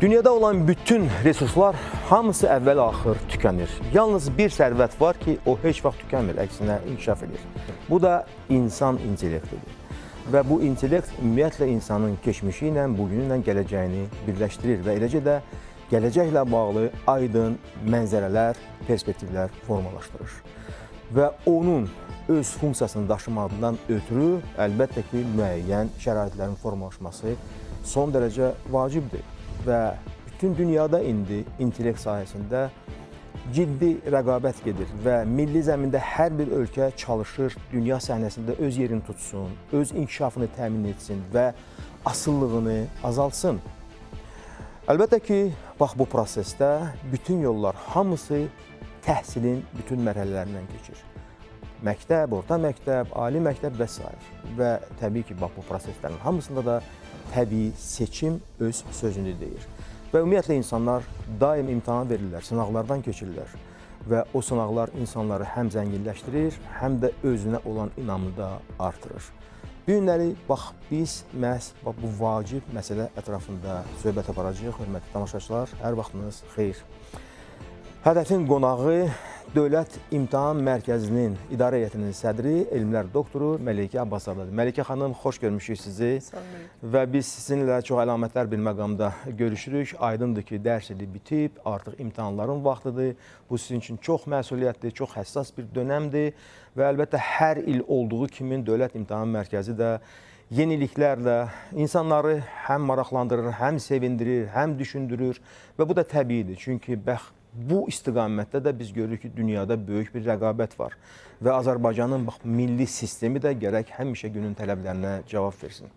Dünyada olan bütün resurslar hamısı əvvəl-axır tükənir. Yalnız bir sərvət var ki, o heç vaxt tükənmir, əksinə inkişaf edir. Bu da insan intellektidir. Və bu intellekt ümumiyyətlə insanın keçmişi ilə, bugünü ilə gələcəyini birləşdirir və eləcə də gələcəklə bağlı aydın mənzərələr, perspektivlər formalaşdırır. Və onun öz funksiyasını daşımağından ötürü əlbəttə ki, müəyyən şəraitlərin formalaşması son dərəcə vacibdir. Və bütün dünyada indi intellekt sahəsində ciddi rəqabət gedir və milli zəmində hər bir ölkə çalışır, dünya səhnəsində öz yerini tutsun, öz inkişafını təmin etsin və asıllığını azaltsın. Əlbəttə ki, bax bu prosesdə bütün yollar hamısı təhsilin bütün mərhələlərindən keçir. Məktəb, orta məktəb, ali məktəb və s. Və təbii ki, bax bu proseslərin hamısında da təbii seçim öz sözünü deyir. Və ümumiyyətlə insanlar daim imtahan verirlər, sınaqlardan keçirlər və o sınaqlar insanları həm zənginləşdirir, həm də özünə olan inamını da artırır. Bu günləri bax biz məhz bu vacib məsələ ətrafında söhbət aparacağıq. Hörmətli tamaşaçılar, hər vaxtınız xeyir. Hədəfin qonağı Dövlət İmtahan Mərkəzinin İdarə Heyətinin sədri, elmlər doktoru Məleykə Abbaszadıdır. Məleykə xanım, xoş görmüşük sizi. Və biz sizinlə çox əlamətlər bir məqamda görüşürük. Aydındır ki, dərs ili bitib, artıq imtahanların vaxtıdır. Bu sizin üçün çox məsuliyyətli, çox həssas bir dönəmdir. Və əlbəttə hər il olduğu kimi Dövlət İmtahan Mərkəzi də yeniliklərlə insanları həm maraqlandırır, həm sevindirir, həm düşündürür. Və bu da təbiidir. Çünki bu istiqamətdə də biz görürük ki, dünyada böyük bir rəqabət var və Azərbaycanın milli sistemi də gərək həmişə günün tələblərinə cavab versin.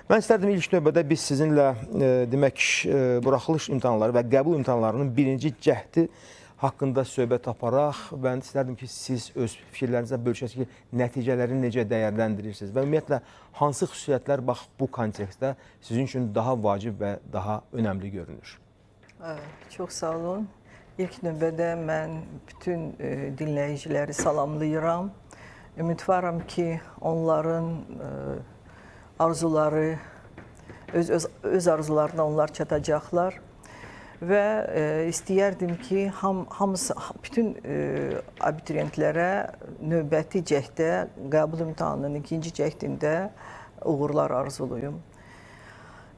Mən istərdim ilk növbədə biz sizinlə demək buraxılış imtahanları və qəbul imtahanlarının birinci cəhdi haqqında söhbət aparaq. Mən istərdim ki, siz öz fikirlərinizə bölüşəsiniz ki, nəticələri necə dəyərləndirirsiniz və ümumiyyətlə hansı xüsusiyyətlər bu kontekstdə sizin üçün daha vacib və daha önəmli görünür? Çox sağ olun. İlk növbədə mən bütün dinləyiciləri salamlayıram. Ümidvaram ki, onların arzuları, öz arzularına onlar çatacaqlar. Və istəyərdim ki, bütün abituriyentlərə növbəti cəhdə, qəbul imtahanının ikinci cəhdində uğurlar arzuluyum.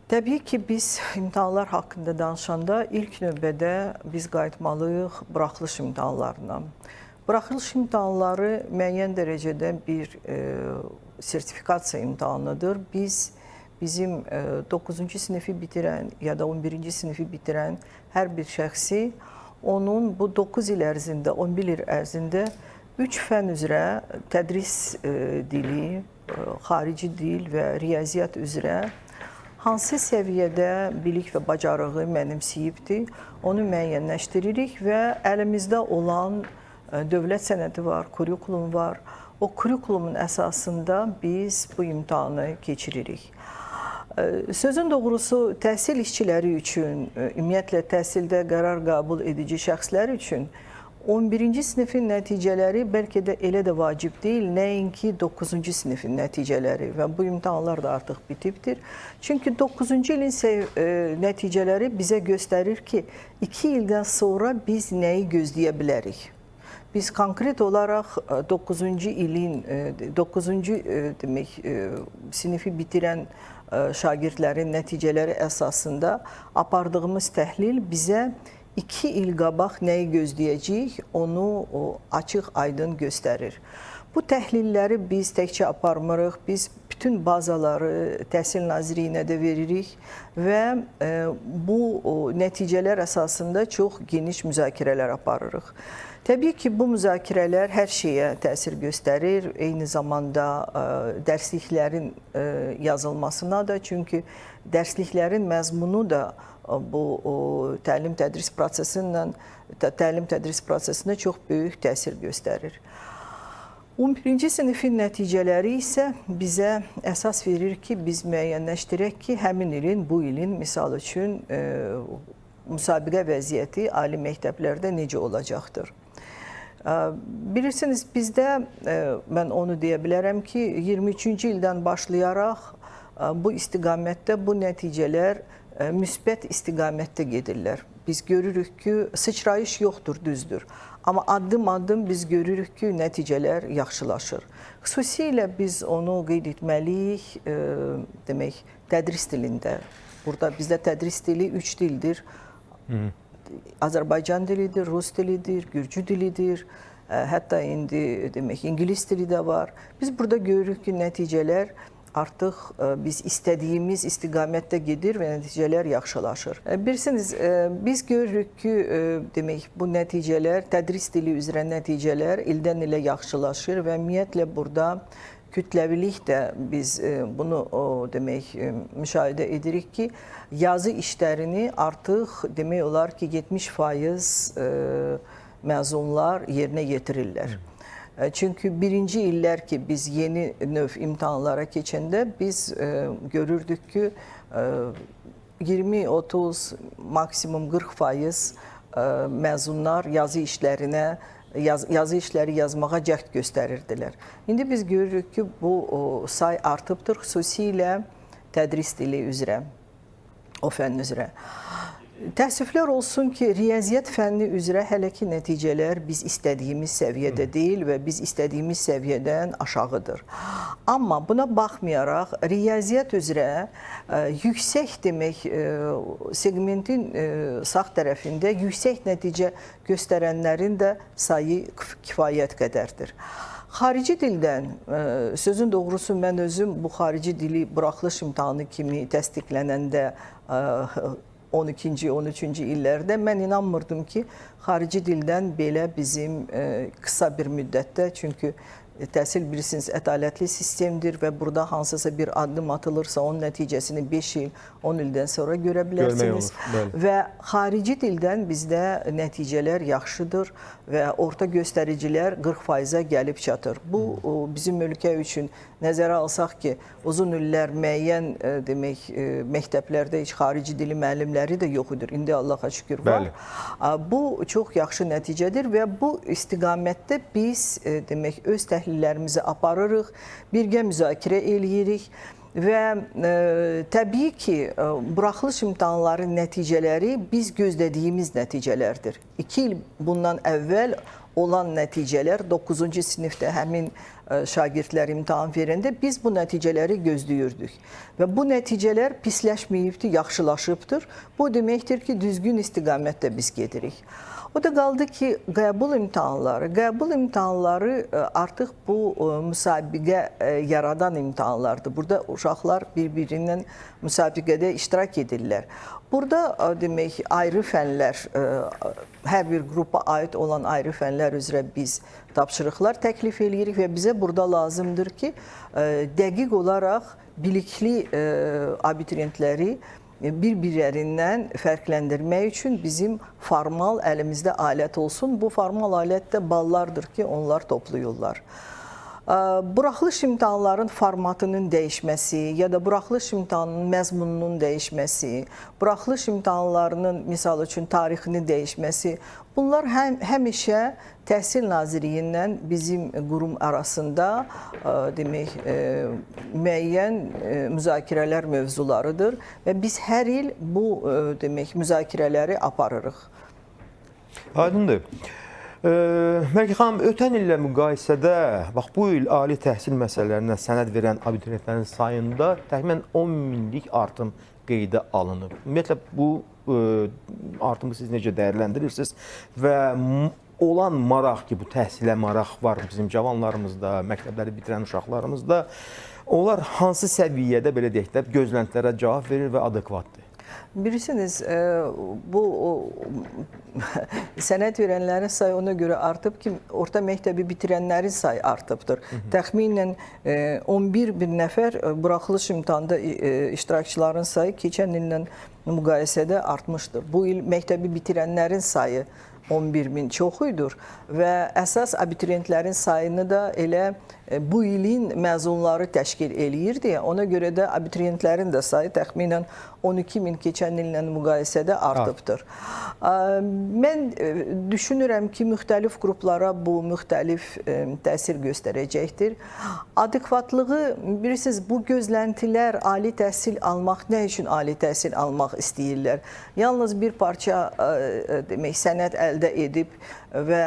Təbii ki, biz imtahanlar haqqında danışanda ilk növbədə biz qayıtmalıyıq buraxılış imtahanlarına. Buraxılış imtahanları müəyyən dərəcədə bir sertifikasiya imtahanıdır. Bizim 9-cu sinifi bitirən ya da 11-ci sinifi bitirən hər bir şəxsi onun bu 9 il ərzində, 11 il ərzində 3 fən üzrə tədris dili, xarici dil və riyaziyyat üzrə hansı səviyyədə bilik və bacarığı mənimsəyibdir, onu müəyyənləşdiririk və əlimizdə olan dövlət sənədi var, kurikulum var. O kurikulumun əsasında biz bu imtahanı keçiririk. Sözün doğrusu, təhsil işçiləri üçün, ümumiyyətlə təhsildə qərar qəbul edici şəxslər üçün 11-ci sinifin nəticələri bəlkə də elə də vacib deyil, nəinki 9-cu sinifin nəticələri və bu imtahanlar da artıq bitibdir. Çünki 9-cu ilin nəticələri bizə göstərir ki, 2 ildən sonra biz nəyi gözləyə bilərik? Biz konkret olaraq 9-cu ilin, 9-cu sinifi bitirən şagirdlərin nəticələri əsasında apardığımız təhlil bizə 2 il qabaq nəyi gözləyəcəyik, onu açıq, aydın göstərir. Bu təhlilləri biz təkcə aparmırıq, biz bütün bazaları Təhsil Nazirliyinə də veririk və bu nəticələr əsasında çox geniş müzakirələr aparırıq. Təbii ki, bu müzakirələr hər şeyə təsir göstərir, eyni zamanda dərsliklərin yazılmasına da, çünki dərsliklərin məzmunu da bu təlim-tədris prosesinə çox böyük təsir göstərir. 11-ci sinifin nəticələri isə bizə əsas verir ki, biz müəyyənləşdirək ki, həmin ilin, bu ilin misal üçün müsabiqə vəziyyəti ali məktəblərdə necə olacaqdır. Bilirsiniz, bizdə, mən onu deyə bilərəm ki, 23-cü ildən başlayaraq bu istiqamətdə bu nəticələr müsbət istiqamətdə gedirlər. Biz görürük ki, sıçrayış yoxdur, düzdür. Amma addım-addım biz görürük ki, nəticələr yaxşılaşır. Xüsusilə biz onu qeyd etməliyik, demək, tədris dilində. Burada bizdə tədris dili 3 dildir. Azərbaycan dilidir, Rus dilidir, Gürcü dilidir. Hətta indi demək ingilis dili də var. Biz burada görürük ki, nəticələr artıq biz istədiyimiz istiqamətdə gedir və nəticələr yaxşılaşır. Bilirsiniz, biz görürük ki, demək bu nəticələr, tədris dili üzrə nəticələr ildən ilə yaxşılaşır və ümumiyyətlə burada kütləvilik də biz bunu demək müşahidə edirik ki, yazı işlərini artıq demək olar ki 70% məzunlar yerinə yetirirlər. Çünki birinci illər ki biz yeni növ imtahanlara keçəndə biz görürdük ki 20-30 maksimum 40% məzunlar yazı işlərinə yazı işləri yazmağa cəhd göstərirdilər. İndi biz görürük ki bu say artıbdır, xüsusilə tədris dili üzrə, o fənn üzrə. Təəssüflər olsun ki, riyaziyyat fənni üzrə hələ ki nəticələr biz istədiyimiz səviyyədə deyil və biz istədiyimiz səviyyədən aşağıdır. Amma buna baxmayaraq, riyaziyyat üzrə yüksək demək, segmentin sağ tərəfində yüksək nəticə göstərənlərin də sayı kifayət qədərdir. Xarici dildən, sözün doğrusu mən özüm bu xarici dili buraxılış imtahanı kimi təsdiqlənəndə 12-ci, 13-cü illərdə mən inanmırdım ki, xarici dildən belə bizim qısa bir müddətdə, çünki təhsil bilirsiniz ədalətli sistemdir və burada hansısa bir addım atılırsa onun nəticəsini 5 il, 10 ildən sonra görə bilərsiniz. Və xarici dildən bizdə nəticələr yaxşıdır və orta göstəricilər 40%-ə gəlib çatır. Bu bizim ölkə üçün nəzərə alsaq ki, uzun illər müəyyən demək məktəblərdə heç xarici dili müəllimləri də yox idir. İndi Allaha şükür var. Bu çox yaxşı nəticədir və bu istiqamətdə biz demək öz təhlillərimizi aparırıq, birgə müzakirə eləyirik və təbii ki, buraxılış imtahanları nəticələri biz gözlədiyimiz nəticələrdir. 2 il bundan əvvəl olan nəticələr 9-cu sinifdə həmin şagirdlər imtahan verəndə biz bu nəticələri gözləyirdik. Və bu nəticələr pisləşməyibdir, yaxşılaşıbdır. Bu deməkdir ki, düzgün istiqamətdə biz gedirik. O da qaldı ki, qəbul imtahanları artıq bu müsabiqə yaradan imtahanlardır. Burada uşaqlar bir-birindən müsabiqədə iştirak edirlər. Burada demək ayrı fənlər, hər bir qrupa aid olan ayrı fənlər üzrə biz tapşırıqlar təklif edirik və bizə burada lazımdır ki, dəqiq olaraq bilikli abituriyentləri bir-birlərindən fərqləndirmək üçün bizim formal əlimizdə alət olsun. Bu formal alət də ballardır ki, onlar toplayırlar. Buraxılış imtahanların formatının dəyişməsi ya da buraxılış imtahanının məzmununun dəyişməsi, buraxılış imtahanlarının misal üçün tarixini dəyişməsi, bunlar həmişə Təhsil Nazirliyindən bizim qurum arasında demək müəyyən müzakirələr mövzularıdır və biz hər il bu demək müzakirələri aparırıq. Aydındır. Məlikə xanım, ötən illə müqayisədə bax bu il ali təhsil məsələlərinə sənəd verən abituriyentlərin sayında təxminən 10 minlik artım qeydə alınıb. Ümumiyyətlə bu artımı siz necə dəyərləndirirsiniz və olan maraq ki, bu təhsilə maraq var bizim cavanlarımızda, məktəbləri bitirən uşaqlarımızda, onlar hansı səviyyədə belə deyək də gözləntilərə cavab verir və adekvatdır? Bilirsiniz, bu sənəd verənlərin sayı ona görə artıb ki, orta məktəbi bitirənlərin sayı artıbdır. Təxminən 11 bin nəfər buraxılış imtahanda iştirakçıların sayı keçən illə müqayisədə artmışdır. Bu il məktəbi bitirənlərin sayı 11 min çox idir və əsas abituriyentlərin sayını da elə bu ilin məzunları təşkil eləyirdi. Ona görə də abituriyentlərin də sayı təxminən 12 min keçən illə müqayisədə artıbdır. Mən düşünürəm ki, müxtəlif qruplara bu müxtəlif təsir göstərəcəkdir. Adekvatlığı, bilirsiniz, bu gözləntilər ali təhsil almaq, nə üçün ali təhsil almaq istəyirlər? Yalnız bir parça demək, sənət əldə edib və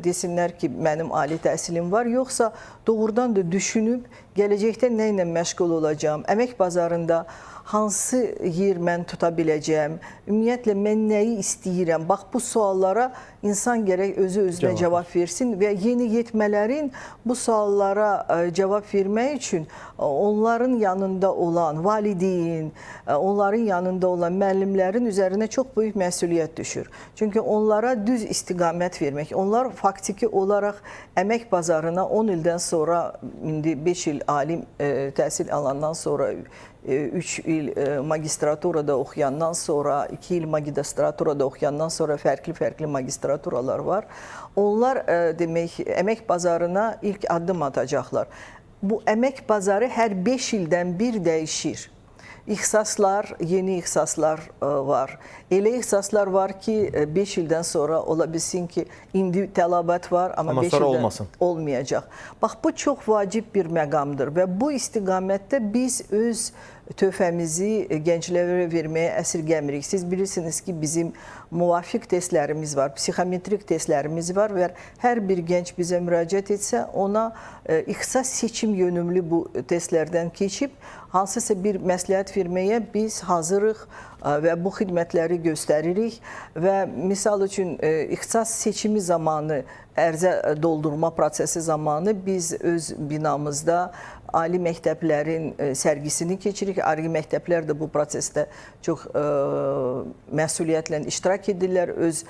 desinlər ki, mənim ali təhsilim var, yoxsa doğrudan da düşünüb gələcəkdə nə ilə məşğul olacağım, əmək bazarında hansı yer mən tuta biləcəyəm, ümumiyyətlə mən nəyi istəyirəm? Bax, bu suallara insan gərək özü-özünə cavab versin və yeniyetmələrin bu suallara cavab vermək üçün onların yanında olan valideyn, onların yanında olan müəllimlərin üzərinə çox böyük məsuliyyət düşür. Çünki onlara düz istiqamət vermək, onlar faktiki olaraq əmək bazarına 10 ildən sonra, indi 5 il ali təhsil alandan sonra 3 il magistraturada oxuyandan sonra, 2 il magistraturada oxuyandan sonra fərqli magistraturalar var. Onlar demək, əmək bazarına ilk addım atacaqlar. Bu əmək bazarı hər 5 ildən bir dəyişir. İxtisaslar, yeni ixtisaslar var. Elə ixtisaslar var ki, 5 ildən sonra ola bilsin ki, indi tələbat var, amma 5 ildən olmayacaq. Bax, bu çox vacib bir məqamdır və bu istiqamətdə biz öz töhfəmizi gənclərə verməyə əsirgəmirik. Siz bilirsiniz ki, bizim müvafiq testlərimiz var, psixometrik testlərimiz var və hər bir gənc bizə müraciət etsə, ona ixtisas seçim yönümlü bu testlərdən keçib, hansısa bir məsləhət verməyə biz hazırıq və bu xidmətləri göstəririk və misal üçün ixtisas seçimi zamanı, ərizə doldurma prosesi zamanı biz öz binamızda ali məktəblərin sərgisini keçirik. Ali məktəblər də bu prosesdə çox məsuliyyətlə iştirak edirlər. Öz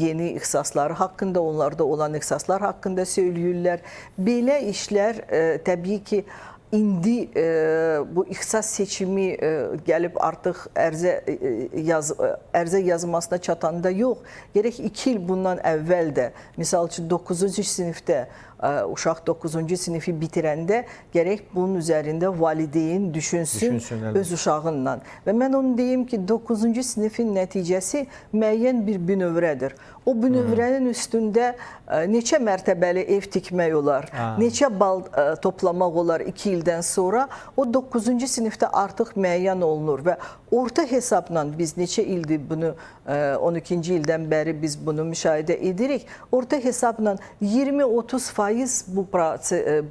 yeni ixtisasları haqqında, onlarda olan ixtisaslar haqqında söyləyirlər. Belə işlər təbii ki, İndi bu ixtisas seçimi gəlib artıq ərizə yazılmasına çatanda yox, gərək 2 il bundan əvvəl də, misal üçün 9-cu sinifdə, uşaq 9-cu sinifi bitirəndə gərək bunun üzərində valideyn düşünsün öz uşağınla. Və mən onu deyim ki, 9-cu sinifin nəticəsi müəyyən bir bünövrədir. O bünövrənin üstündə neçə mərtəbəli ev tikmək olar, neçə bal toplamaq olar 2 ildən sonra, o 9-cu sinifdə artıq müəyyən olunur və orta hesabla biz neçə ildir bunu, 12-ci ildən bəri biz bunu müşahidə edirik, orta hesabla 20-30%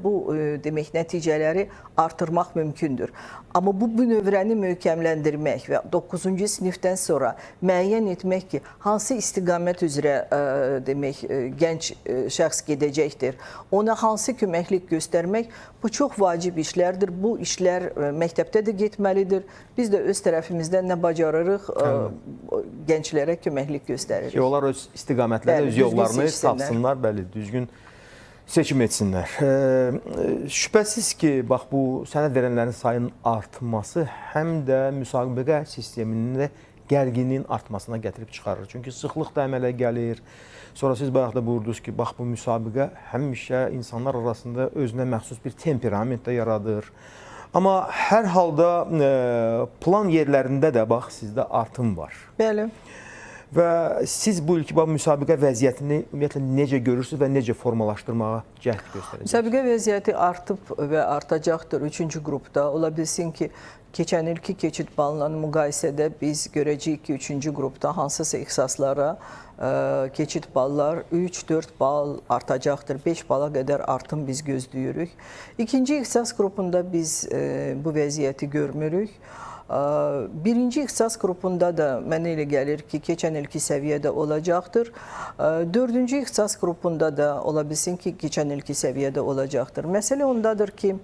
bu demək nəticələri artırmaq mümkündür. Amma bu bünövrəni möhkəmləndirmək və 9-cu sinifdən sonra müəyyən etmək ki, hansı istiqamət üzrə demək gənc şəxs gedəcəkdir, ona hansı köməklik göstərmək, bu çox vacib işlərdir. Bu işlər məktəbdə də getməlidir. Biz də öz tərəfimizdən nə bacarırıq, gənclərə köməklik göstəririk. Ki, onlar öz istiqamətlərində öz yollarını tapsınlar, bəli, düzgün seçim etsinlər. Şübhəsiz ki, bax bu sənəd verənlərin sayının artması həm də müsabiqə sistemində gərginliyin artmasına gətirib çıxarır. Çünki sıxlıq da əmələ gəlir. Sonra siz bayaq da buyurdunuz ki, bax bu müsabiqə həmişə insanlar arasında özünə məxsus bir temperament də yaradır. Amma hər halda plan yerlərində də bax sizdə artım var. Bəli. Və siz bu ilk müsabiqə vəziyyətini ümumiyyətlə necə görürsünüz və necə formalaşdırmağa cəhd göstərəcəksiniz? Müsabiqə vəziyyəti artıb və artacaqdır 3-cü qrupda. Ola bilsin ki, keçən ilki keçid balına müqayisədə biz görəcəyik ki, 3-cü qrupda hansısa ixtisaslara keçid ballar 3-4 bal artacaqdır. 5 bala qədər artım biz gözləyirik. İkinci ixtisas qrupunda biz bu vəziyyəti görmürük. Birinci ixtisas qrupunda da mənə elə gəlir ki, keçən ilki səviyyədə olacaqdır. 4-cü ixtisas qrupunda da ola bilsin ki, keçən ilki səviyyədə olacaqdır. Məsələ ondadır ki,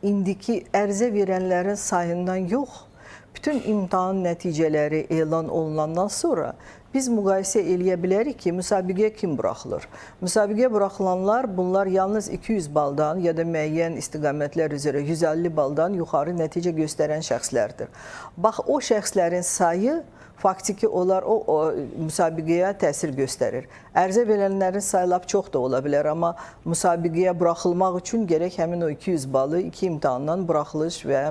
indiki ərizə verənlərin sayından yox, bütün imtahan nəticələri elan olunandan sonra biz müqayisə eləyə bilərik ki, müsabiqəyə kim buraxılır? Müsabiqəyə buraxılanlar, bunlar yalnız 200 baldan ya da müəyyən istiqamətlər üzrə 150 baldan yuxarı nəticə göstərən şəxslərdir. Bax, o şəxslərin sayı faktiki onlar o müsabiqəyə təsir göstərir. Ərizə verənlərin sayı lap çox da ola bilər, amma müsabiqəyə buraxılmaq üçün gərək həmin o 200 balı 2 imtahandan buraxılış və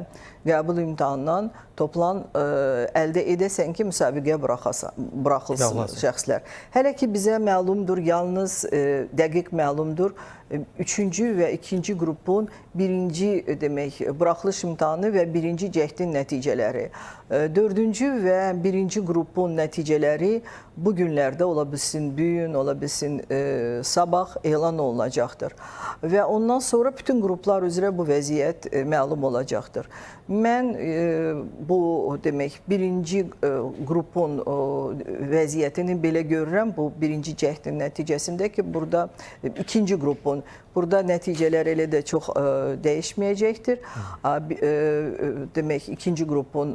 qəbul imtahanından toplam əldə edəsən ki, müsabiqəyə buraxılsın şəxslər. Hələ ki, bizə məlumdur, yalnız dəqiq məlumdur, 3-cü və 2-ci qrupun birinci demək, buraxılış imtahanı və birinci cəhdin nəticələri. 4-cü və 1-ci qrupun nəticələri bu günlərdə ola bilsin, bu gün ola bilsin, sabah elan olunacaqdır. Və ondan sonra bütün qruplar üzrə bu vəziyyət məlum olacaqdır. Mən bu demək, birinci qrupun vəziyyətini belə görürəm, bu birinci cəhdin nəticəsində ki, burada ikinci qrupun, burada nəticələr elə də çox dəyişməyəcəkdir. Demək, ikinci qrupun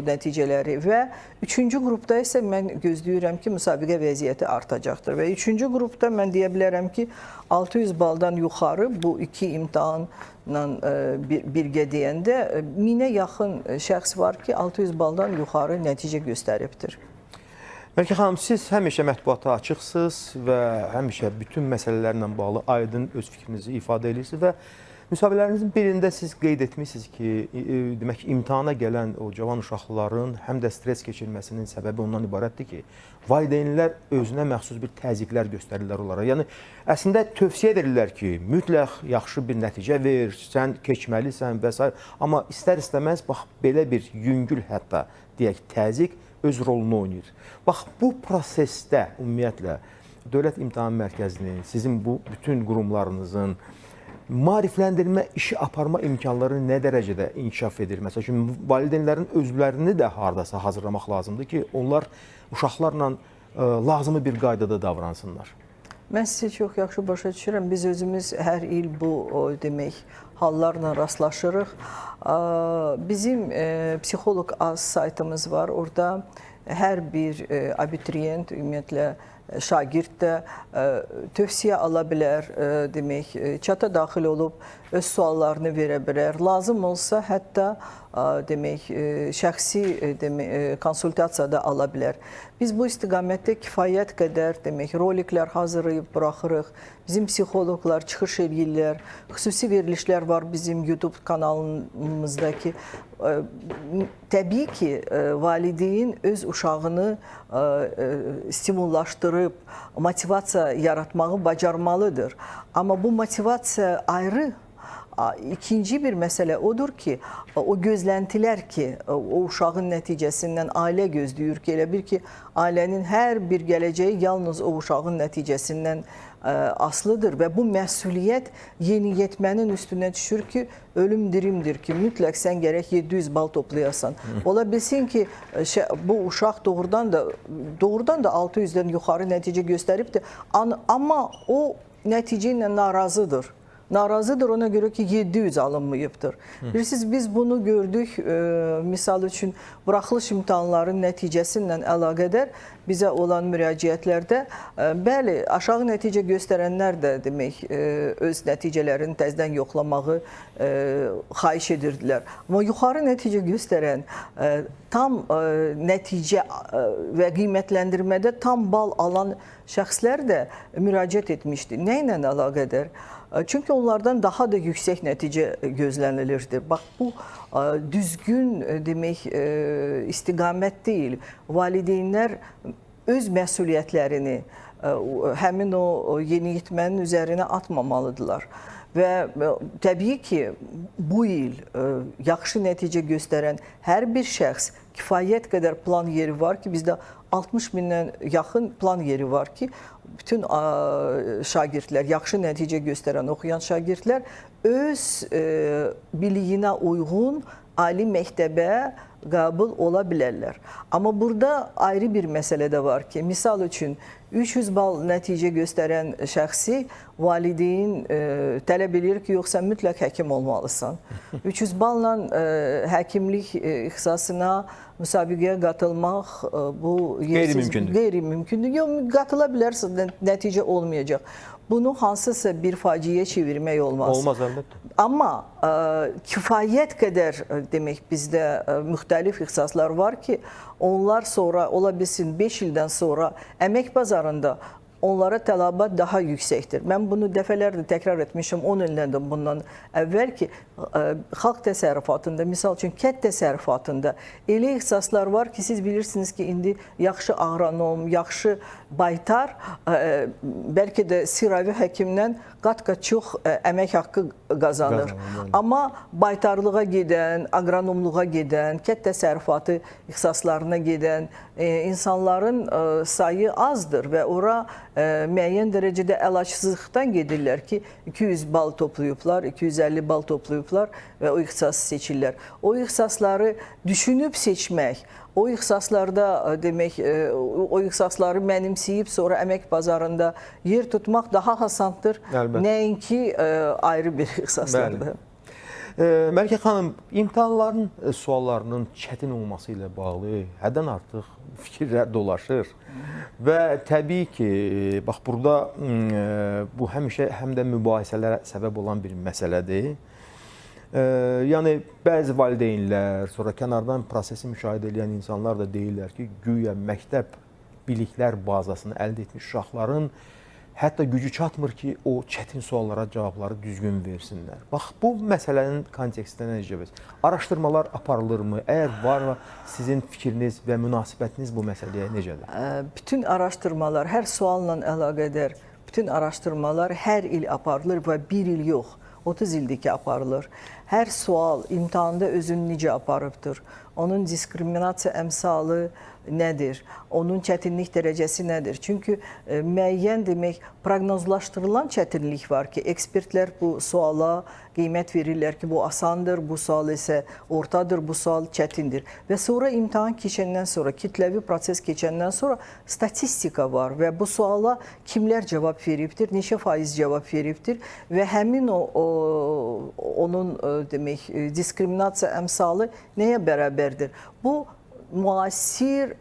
nəticələri və üçüncü qrupda isə mən gözləyirəm ki, müsabiqə vəziyyəti artacaqdır. Və üçüncü qrupda mən deyə bilərəm ki, 600 baldan yuxarı bu iki imtahanla birgə deyəndə 1000-ə yaxın şəxs var ki, 600 baldan yuxarı nəticə göstəribdir. Mələkə xanım, siz həmişə mətbuata açıqsınız və həmişə bütün məsələlərlə bağlı aydın öz fikrinizi ifadə edirsiniz və müsabiqələrinizin birində siz qeyd etmişsiniz ki, demək, imtahana gələn o cavan uşaqların həm də stres keçirməsinin səbəbi ondan ibarətdir ki, valideynlər özünə məxsus bir təzyiqlər göstərirlər onlara. Yəni, əslində tövsiyə edirlər ki, mütləq yaxşı bir nəticə ver, sən keçməlisən və s. Amma istər-istəməz, bax, belə bir yüngül hətta, deyək, təzyiq öz rolunu oynayır. Bax, bu prosesdə ümumiyyətlə Dövlət İmtahan Mərkəzinin, sizin bu bütün qurumlarınızın maarifləndirmə işi aparma imkanları nə dərəcədə inkişaf edir? Məsəl üçün, valideynlərin özlərini də hardasa hazırlamaq lazımdır ki, onlar uşaqlarla lazımı bir qaydada davransınlar. Mən sizi çox yaxşı başa düşürəm. Biz özümüz hər il bu demək, hallarla rastlaşırıq. Bizim psixoloq az saytımız var. Orada hər bir abituriyent, ümumiyyətlə şagird də tövsiyə ala bilər, demək, çata daxil olub öz suallarını verə bilər. Lazım olsa hətta demək, şəxsi konsultasiyada ala bilər. Biz bu istiqamətdə kifayət qədər demək, roliklər hazırlayıb buraxırıq. Bizim psixoloqlar çıxış edirlər. Xüsusi verilişlər var bizim YouTube kanalımızdakı. Təbii ki, valideyn öz uşağını stimullaşdırıb, motivasiya yaratmağı bacarmalıdır. Amma bu motivasiya ayrı. İkinci bir məsələ odur ki, o gözləntilər ki, o uşağın nəticəsindən ailə gözləyir ki, elə bir ki, ailənin hər bir gələcəyi yalnız o uşağın nəticəsindən asılıdır və bu məsuliyyət yeniyetmənin üstünə düşür ki, ölüm dirimdir ki, mütləq sən gərək 700 bal toplayasan. Ola bilsin ki, bu uşaq doğrudan da 600-dən yuxarı nəticə göstəribdir, amma o nəticə ilə narazıdır. Narazıdır ona görə ki, 700 alınmayıbdır. Bilirsiniz, biz bunu gördük, misal üçün, buraxılış imtahanların nəticəsi ilə əlaqədar bizə olan müraciətlərdə, bəli, aşağı nəticə göstərənlər də demək, öz nəticələrini təzədən yoxlamağı xahiş edirdilər. Amma yuxarı nəticə göstərən, tam nəticə və qiymətləndirmədə tam bal alan şəxslər də müraciət etmişdi. Nə ilə əlaqədar? Çünki onlardan daha da yüksək nəticə gözlənilirdi. Bax, bu düzgün demək, istiqamət deyil. Valideynlər öz məsuliyyətlərini həmin o yeniyetmənin üzərinə atmamalıdırlar. Və təbii ki, bu il yaxşı nəticə göstərən hər bir şəxs kifayət qədər plan yeri var ki, bizdə 60 mindən yaxın plan yeri var ki, bütün şagirdlər, yaxşı nəticə göstərən, oxuyan şagirdlər öz biliyinə uyğun ali məktəbə qəbul ola bilərlər. Amma burada ayrı bir məsələ də var ki, misal üçün 300 bal nəticə göstərən şəxsi valideyn tələb edir ki, yoxsa mütləq həkim olmalısan. 300 balla həkimlik ixtisasına müsabiqəyə qatılmaq bu qeyri-mümkündür. Qeyri-mümkündür. Yox, qatıla bilərsə nəticə olmayacaq. bunu hansısa bir faciəyə çevirmək olmaz. Olmaz əlbəttə. Amma kifayət qədər demək bizdə müxtəlif ixtisaslar var ki, onlar sonra ola bilsin 5 ildən sonra əmək bazarında onlara tələbat daha yüksəkdir. Mən bunu dəfələrlə təkrar etmişəm 10 ildən də bundan əvvəl ki, xalq təsərrüfatında, misal üçün kənd təsərrüfatında elə ixtisaslar var ki, siz bilirsiniz ki, indi yaxşı aqronom, yaxşı baytar, bəlkə də sıravi həkimdən qat-qat çox əmək haqqı qazanır. Amma baytarlığa gedən, aqronomluğa gedən, kənd təsərrüfatı ixtisaslarına gedən insanların sayı azdır və ora müəyyən dərəcədə əlacsızlıqdan gedirlər ki, 200 bal toplayıblar, 250 bal toplayıblar və o ixtisası seçirlər. O ixtisasları düşünüb seçmək, o ixtisaslarda demək, o ixtisasları mənimsəyib sonra əmək bazarında yer tutmaq daha asandır, nəinki ayrı bir ixtisaslardır. Məlikə xanım, imtahanların suallarının çətin olması ilə bağlı həddən artıq fikirlər dolaşır və təbii ki, bax burada bu həmişə həm də mübahisələrə səbəb olan bir məsələdir. Yəni bəzi valideynlər, sonra kənardan prosesi müşahidə edən insanlar da deyirlər ki, güya məktəb biliklər bazasını əldə etmiş uşaqların hətta gücü çatmır ki, o çətin suallara cavabları düzgün versinlər. Bax, bu məsələnin kontekstində necə bəs? Araşdırmalar aparılırmı? Əgər var, sizin fikriniz və münasibətiniz bu məsələyə necədir? Bütün araşdırmalar, hər sualla əlaqədar bütün araşdırmalar hər il aparılır və bir il yox, 30 ildir ki, aparılır. Hər sual imtahanda özünü necə aparıbdır? Onun diskriminasiya əmsalı nədir? Onun çətinlik dərəcəsi nədir? Çünki müəyyən demək, proqnozlaşdırılan çətinlik var ki, ekspertlər bu suala qiymət verirlər ki, bu asandır, bu sual isə ortadır, bu sual çətindir. Və sonra imtahan keçəndən sonra, kütləvi proses keçəndən sonra statistika var və bu suala kimlər cavab veribdir, neçə faiz cavab veribdir və həmin onun demək, diskriminasiya əmsalı nəyə bərabərdir? Bu müasir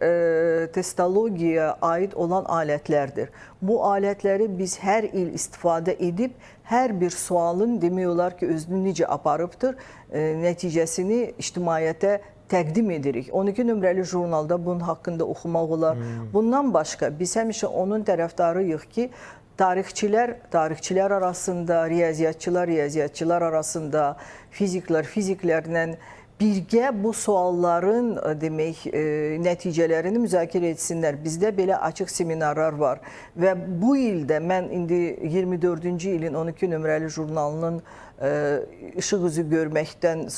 testologiyaya aid olan alətlərdir. Bu alətləri biz hər il istifadə edib, hər bir sualın demək olar ki, özünü necə aparıbdır, nəticəsini ictimaiyyətə təqdim edirik. 12 nömrəli jurnalda bunun haqqında oxumaq olar. Bundan başqa, biz həmişə onun tərəfdarıyıq ki, tarixçilər arasında, riyaziyyatçılar arasında, fiziklərlə birgə bu sualların demək, nəticələrini müzakirə etsinlər. Bizdə belə açıq seminarlar var və bu ildə mən indi 24-cü ilin 12 nömrəli jurnalının işıq üzü görəndən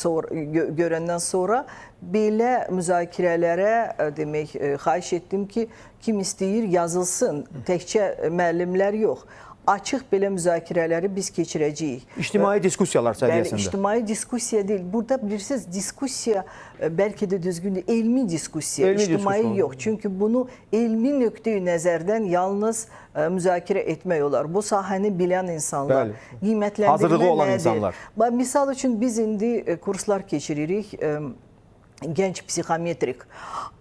sonra belə müzakirələrə demək, xahiş etdim ki, kim istəyir yazılsın, təkcə müəllimlər yox. Açıq belə müzakirələri biz keçirəcəyik. İctimai diskussiyalar səviyyəsində. Bəli, ictimai diskussiya deyil. Burada bilirsiniz, diskussiya bəlkə də düzgündür. Elmi diskussiya, ictimai yox. Çünki bunu elmi nöqteyi nəzərdən yalnız müzakirə etmək olar. Bu sahəni bilən insanlar, qiymətləndirmə hazırlığı olan insanlar. Misal üçün biz indi kurslar keçiririk. Gənc psixometrik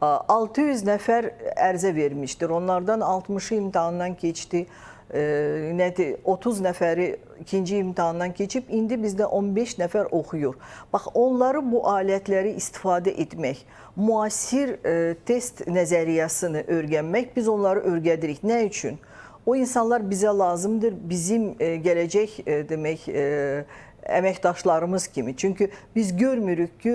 600 nəfər ərizə vermişdir. Onlardan 60-ı imtahandan keçdi. 30 nəfəri ikinci imtahandan keçib, indi bizdə 15 nəfər oxuyur. Bax, onları bu alətləri istifadə etmək, müasir test nəzəriyyəsini öyrənmək, biz onları öyrədirik. Nə üçün? O insanlar bizə lazımdır, bizim gələcək demək, əməkdaşlarımız kimi. Çünki biz görmürük ki,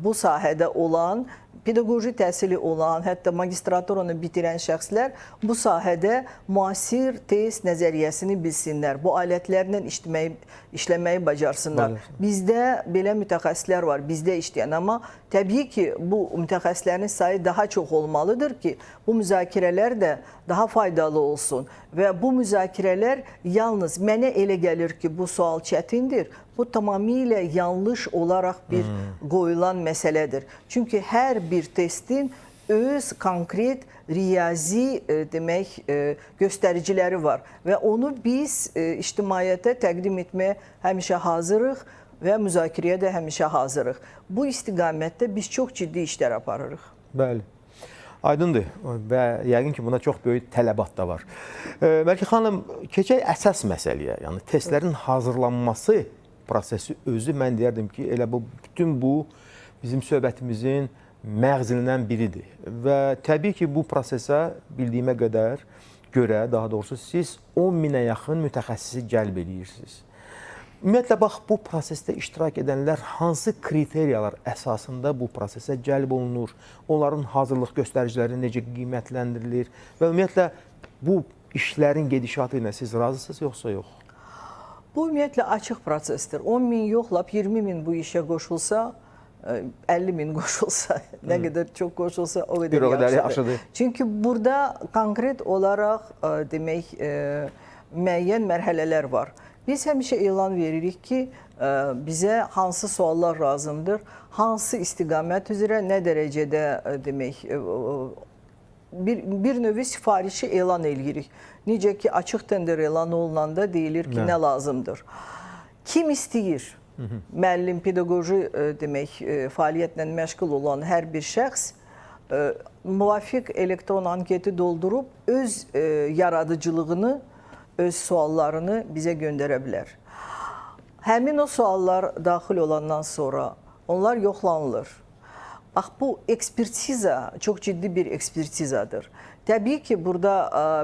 bu sahədə olan, pedaqoji təhsili olan, hətta magistraturanı bitirən şəxslər bu sahədə müasir test nəzəriyyəsini bilsinlər. Bu alətlərlə işləməyi bacarsınlar. Bizdə belə mütəxəssislər var, bizdə işləyən. Amma təbii ki, bu mütəxəssislərin sayı daha çox olmalıdır ki, bu müzakirələr də daha faydalı olsun. Və bu müzakirələr yalnız mənə elə gəlir ki, bu sual çətindir. Bu tamamilə yanlış olaraq bir qoyulan məsələdir. Çünki hər bir testin öz konkret riyazi demək göstəriciləri var və onu biz ictimaiyyətə təqdim etməyə həmişə hazırıq və müzakirəyə də həmişə hazırıq. Bu istiqamətdə biz çox ciddi işlər aparırıq. Bəli. Aydındır və yəqin ki, buna çox böyük tələbat da var. Məlikə xanım, keçək əsas məsələyə, yəni testlərin hazırlanması prosesi özü mən deyərdim ki, elə bütün bu bizim söhbətimizin məğzinindən biridir. Və təbii ki, bu prosesə bildiyimə görə, daha doğrusu siz 10 minə yaxın mütəxəssisi cəlb edirsiniz. Ümumiyyətlə, bax, bu prosesdə iştirak edənlər hansı kriteriyalar əsasında bu prosesə cəlb olunur? Onların hazırlıq göstəriciləri necə qiymətləndirilir? Və ümumiyyətlə, bu işlərin gedişatı ilə siz razısınız, yoxsa yox? Bu, ümumiyyətlə, açıq prosesdir. 10 min yoxlab 20 min bu işə qoşulsa, 50 min qoşulsa, nə qədər çox qoşulsa, o qədər yaxşıdır. Çünki burada konkret olaraq, demək, müəyyən mərhələlər var. Biz həmişə elan veririk ki, bizə hansı suallar lazımdır, hansı istiqamət üzrə, nə dərəcədə demək, bir növü sifarişi elan edirik. Necə ki, açıq tender elan olunanda deyilir ki, nə lazımdır. Kim istəyir? Müəllim, pedaqoji demək, fəaliyyətlə məşğul olan hər bir şəxs müvafiq elektron anketi doldurub öz yaradıcılığını, öz suallarını bizə göndərə bilər. Həmin o suallar daxil olandan sonra onlar yoxlanılır. Bax, bu ekspertiza çox ciddi bir ekspertizadır. Təbii ki, burada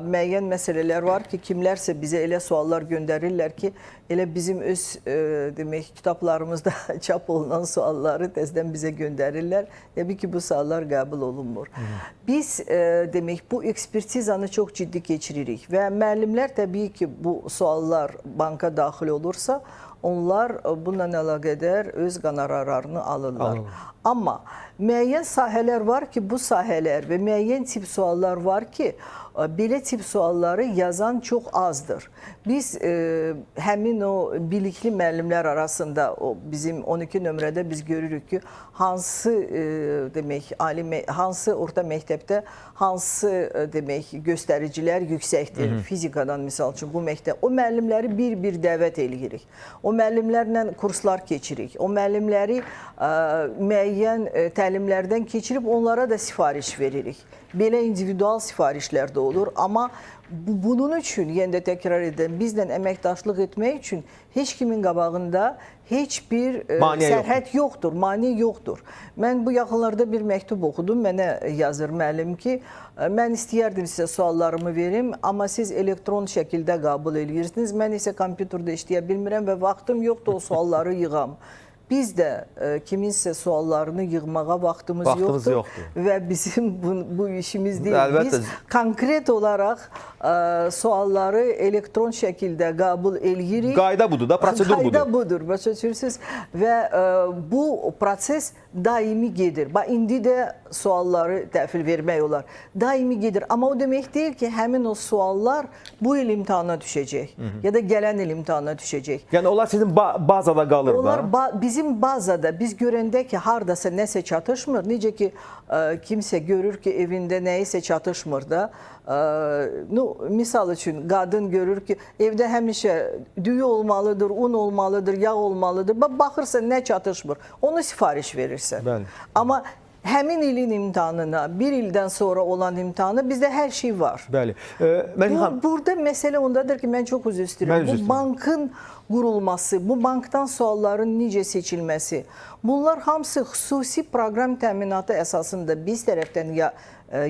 müəyyən məsələlər var ki, kimlərsə bizə elə suallar göndərirlər ki, elə bizim öz demək, kitablarımızda çap olunan sualları təzədən bizə göndərirlər. Təbii ki, bu suallar qəbul olunmur. Biz demək, bu ekspertizanı çox ciddi keçiririk və müəllimlər təbii ki, bu suallar banka daxil olursa, onlar bununla əlaqədar öz qonorarlarını alırlar. Amma müəyyən sahələr var ki, bu sahələr və müəyyən tip suallar var ki, belə tip sualları yazan çox azdır. Biz həmin o bilikli müəllimlər arasında, bizim 12 nömrədə biz görürük ki, hansı demək, hansı orta məktəbdə hansı demək, göstəricilər yüksəkdir. Fizikadan misal üçün bu məktəb. O müəllimləri bir-bir dəvət eləyirik. O müəllimlərlə kurslar keçirik. O müəllimləri müəyyən təlimlərdən keçirib onlara da sifariş veririk. Belə individual sifarişlər də olur, amma bunun üçün, yenə də təkrar edən, bizlə əməkdaşlıq etmək üçün heç kimin qabağında heç bir sərhəd yoxdur, mane yoxdur. Mən bu yaxınlarda bir məktub oxudum, mənə yazır müəllim ki, mən istəyərdim sizə suallarımı verim, amma siz elektron şəkildə qəbul edirsiniz, mən isə kompüterdə işləyə bilmirəm və vaxtım yoxdur o sualları yığam. Biz də kiminsə suallarını yığmağa vaxtımız yoxdur və bizim bu işimiz deyil. Biz konkret olaraq sualları elektron şəkildə qəbul edirik. Qayda budur da, prosedur budur. Qayda budur, başa düşürsünüz. Və bu proses daimi gedir. İndi də sualları təhvil vermək olar. Daimi gedir. Amma o demək deyil ki, həmin o suallar bu il imtahana düşəcək ya da gələn il imtahana düşəcək. Yəni onlar sizin bazada qalır da? Onlar bizim bazada, biz görəndə ki, haradasa nəsə çatışmır, necə ki, kimsə görür ki, evində nəyisə çatışmır da, misal üçün, qadın görür ki, evdə həmişə düyü olmalıdır, un olmalıdır, yağ olmalıdır, baxırsa nə çatışmır, onu sifariş verirsən. Amma həmin ilin imtahanına, bir ildən sonra olan imtahana bizdə hər şey var. Bəli. Burada məsələ ondadır ki, mən çox üzr istəyirəm. Bu bankın qurulması, bu bankdan sualların necə seçilməsi, bunlar hamısı xüsusi proqram təminatı əsasında biz tərəfdən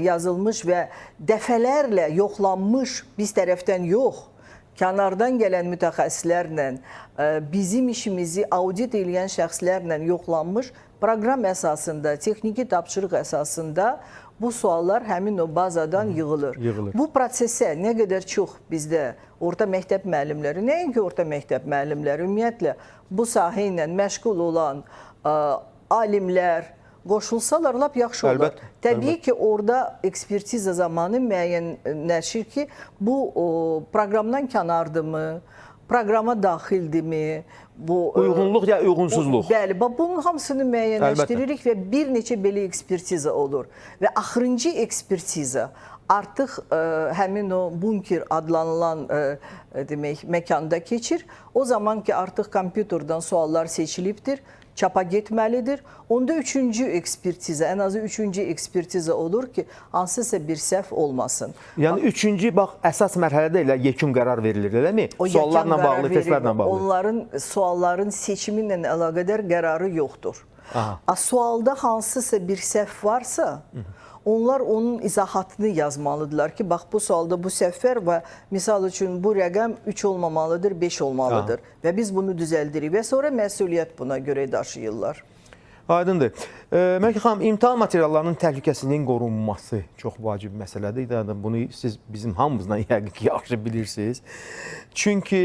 yazılmış və dəfələrlə yoxlanmış, biz tərəfdən yox, kənardan gələn mütəxəssislərlə, bizim işimizi audit edən şəxslərlə yoxlanmış proqram əsasında, texniki tapşırıq əsasında bu suallar həmin o bazadan yığılır. Bu prosesə nə qədər çox bizdə orta məktəb müəllimləri, nəinki orta məktəb müəllimləri, ümumiyyətlə bu sahə ilə məşğul olan alimlər qoşulsalar, lap yaxşı olur. Təbii ki, orada ekspertiza zamanı müəyyənləşir ki, bu proqramdan kənardırmı, proqrama daxildirmi, uyğunluq ya uyğunsuzluq. Bəli, bunun hamısını müəyyənləşdiririk və bir neçə belə ekspertiza olur. Və axırıncı ekspertiza artıq həmin o bunker adlanılan demək, məkanda keçir. O zaman ki, artıq kompüterdən suallar seçilibdir. çapa getməlidir. Onda üçüncü ekspertiza, ən azı üçüncü ekspertiza olur ki, hansısa bir səhv olmasın. Yəni üçüncü bax əsas mərhələdə elə yekun qərar verilir, eləmi? Suallarla bağlı, testlərlə bağlı. Onların sualların seçimi ilə əlaqədar qərarı yoxdur. Sualda hansısa bir səhv varsa, onlar onun izahatını yazmalıdırlar ki, bax bu sualda bu səhv var və misal üçün bu rəqəm 3 olmamalıdır, 5 olmalıdır və biz bunu düzəldirik və sonra məsuliyyət buna görə daşıyırlar. Aydındır. Mələkə xanım, imtahan materiallarının təhlükəsizliyinin qorunması çox vacib məsələdir. Bunu siz bizim hamımızdan yəqin ki, yaxşı bilirsiniz. Çünki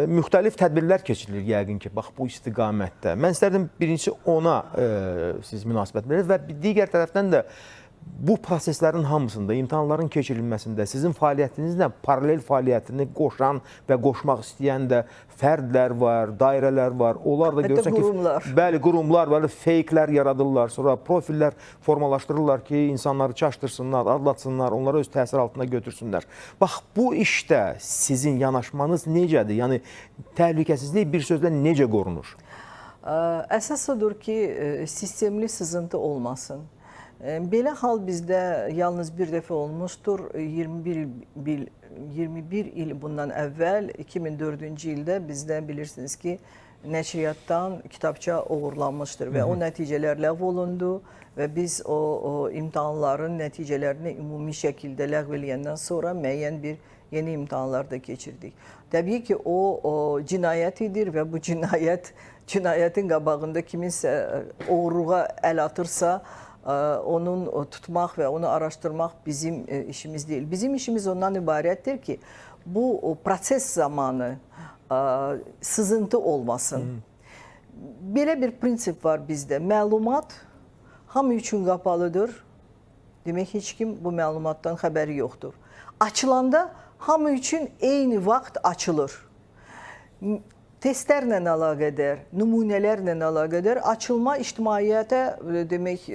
müxtəlif tədbirlər keçirilir yəqin ki, bax bu istiqamətdə. Mən istərdim birincisi ona siz münasibət verirsiniz və digər tərəfdən də bu proseslərin hamısında, imtahanların keçirilməsində sizin fəaliyyətinizlə paralel fəaliyyətini qoşan və qoşmaq istəyən də fərdlər var, dairələr var. Onlar da görürsən ki, bəli, qurumlar var, feyklər yaradırlar, sonra profillər formalaşdırırlar ki, insanları çaşdırsınlar, adlatsınlar, onları öz təsir altına götürsünlər. Bax, bu işdə sizin yanaşmanız necədir? Yəni, təhlükəsizlik bir sözlə necə qorunur? Əsas odur ki, sistemli sızıntı olmasın. Belə hal bizdə yalnız bir dəfə olmuşdur. 21 il bundan əvvəl, 2004-cü ildə bizdə bilirsiniz ki, nəşriyyatdan kitabça uğurlanmışdır və o nəticələr ləğv olundu və biz o imtahanların nəticələrini ümumi şəkildə ləğv eləyəndən sonra müəyyən bir yeni imtahanlar da keçirdik. Təbii ki, o cinayət edir və bu cinayətin qabağında kiminsə oğurluğa əl atırsa, onun tutmaq və onu araşdırmaq bizim işimiz deyil. Bizim işimiz ondan ibarətdir ki, bu proses zamanı sızıntı olmasın. Belə bir prinsip var bizdə. Məlumat hamı üçün qapalıdır. Demək, heç kim bu məlumatdan xəbəri yoxdur. Açılanda hamı üçün eyni vaxt açılır. Testlərlə əlaqədar, nümunələrlə əlaqədar açılma ictimaiyyətə demək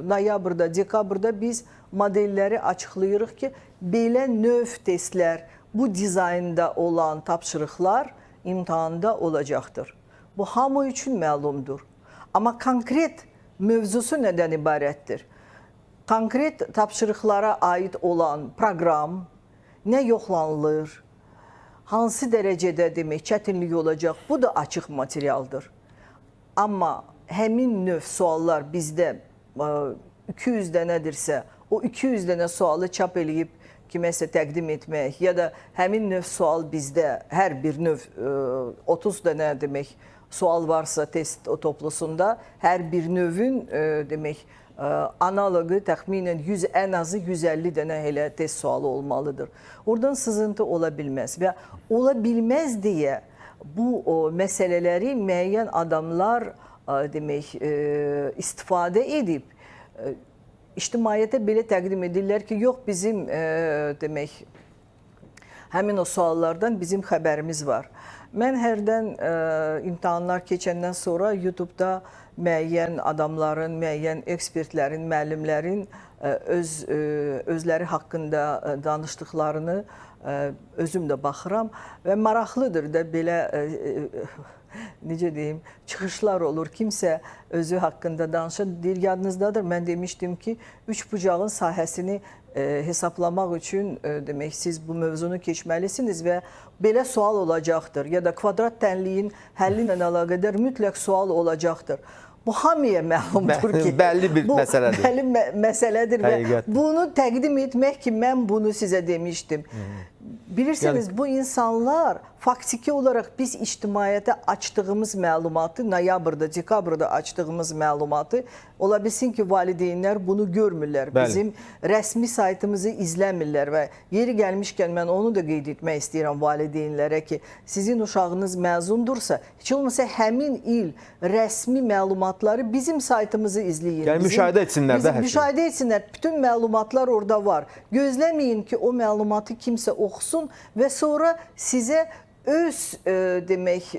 noyabrda, dekabrda biz modelləri açıqlayırıq ki, belə növ testlər, bu dizaynda olan tapşırıqlar imtahanda olacaqdır. Bu hamı üçün məlumdur. Amma konkret mövzusu nədən ibarətdir? Konkret tapşırıqlara aid olan proqram nə yoxlanılır? Hansı dərəcədə demək çətinlik olacaq, bu da açıq materialdır. Amma həmin növ suallar bizdə 200 dənədirsə, o 200 dənə sualı çap eləyib kiməsə təqdim etmək ya da həmin növ sual bizdə hər bir növ 30 dənə demək sual varsa test toplusunda hər bir növün demək analogu təxminən ən azı 150 dənə elə test sualı olmalıdır. Oradan sızıntı ola bilməz və ola bilməz deyə bu məsələləri müəyyən adamlar demək istifadə edib ictimaiyyətə belə təqdim edirlər ki, yox bizim demək həmin o suallardan bizim xəbərimiz var. Mən hərdən imtahanlar keçəndən sonra YouTube-da müəyyən adamların, müəyyən ekspertlərin, müəllimlərin özləri haqqında danışdıqlarını özüm də baxıram və maraqlıdır da belə necə deyim, çıxışlar olur. Kimsə özü haqqında danışır. Yadınızdadır, mən demişdim ki, üç bucağın sahəsini hesablamaq üçün demək siz bu mövzunu keçməlisiniz və belə sual olacaqdır ya da kvadrat tənliyin həlli ilə əlaqədar mütləq sual olacaqdır. Bu hamıya məlumdur ki, bəlli bir məsələdir. Bəlli məsələdir və bunu təqdim etmək ki, mən bunu sizə demişdim. Bilirsiniz, bu insanlar faktiki olaraq biz ictimaiyyətə açdığımız məlumatı, noyabrda, dekabrda açdığımız məlumatı, ola bilsin ki, valideynlər bunu görmürlər. Bizim rəsmi saytımızı izləmirlər və yeri gəlmişkən mən onu da qeyd etmək istəyirəm valideynlərə ki, sizin uşağınız məzundursa, heç olmasa həmin il rəsmi məlumatları bizim saytımızı izləyin. Yəni müşahidə etsinlər də hər şey. Müşahidə etsinlər, bütün məlumatlar orada var. Gözləməyin ki, o məlumatı kimsə oxusun və sonra sizə öz demək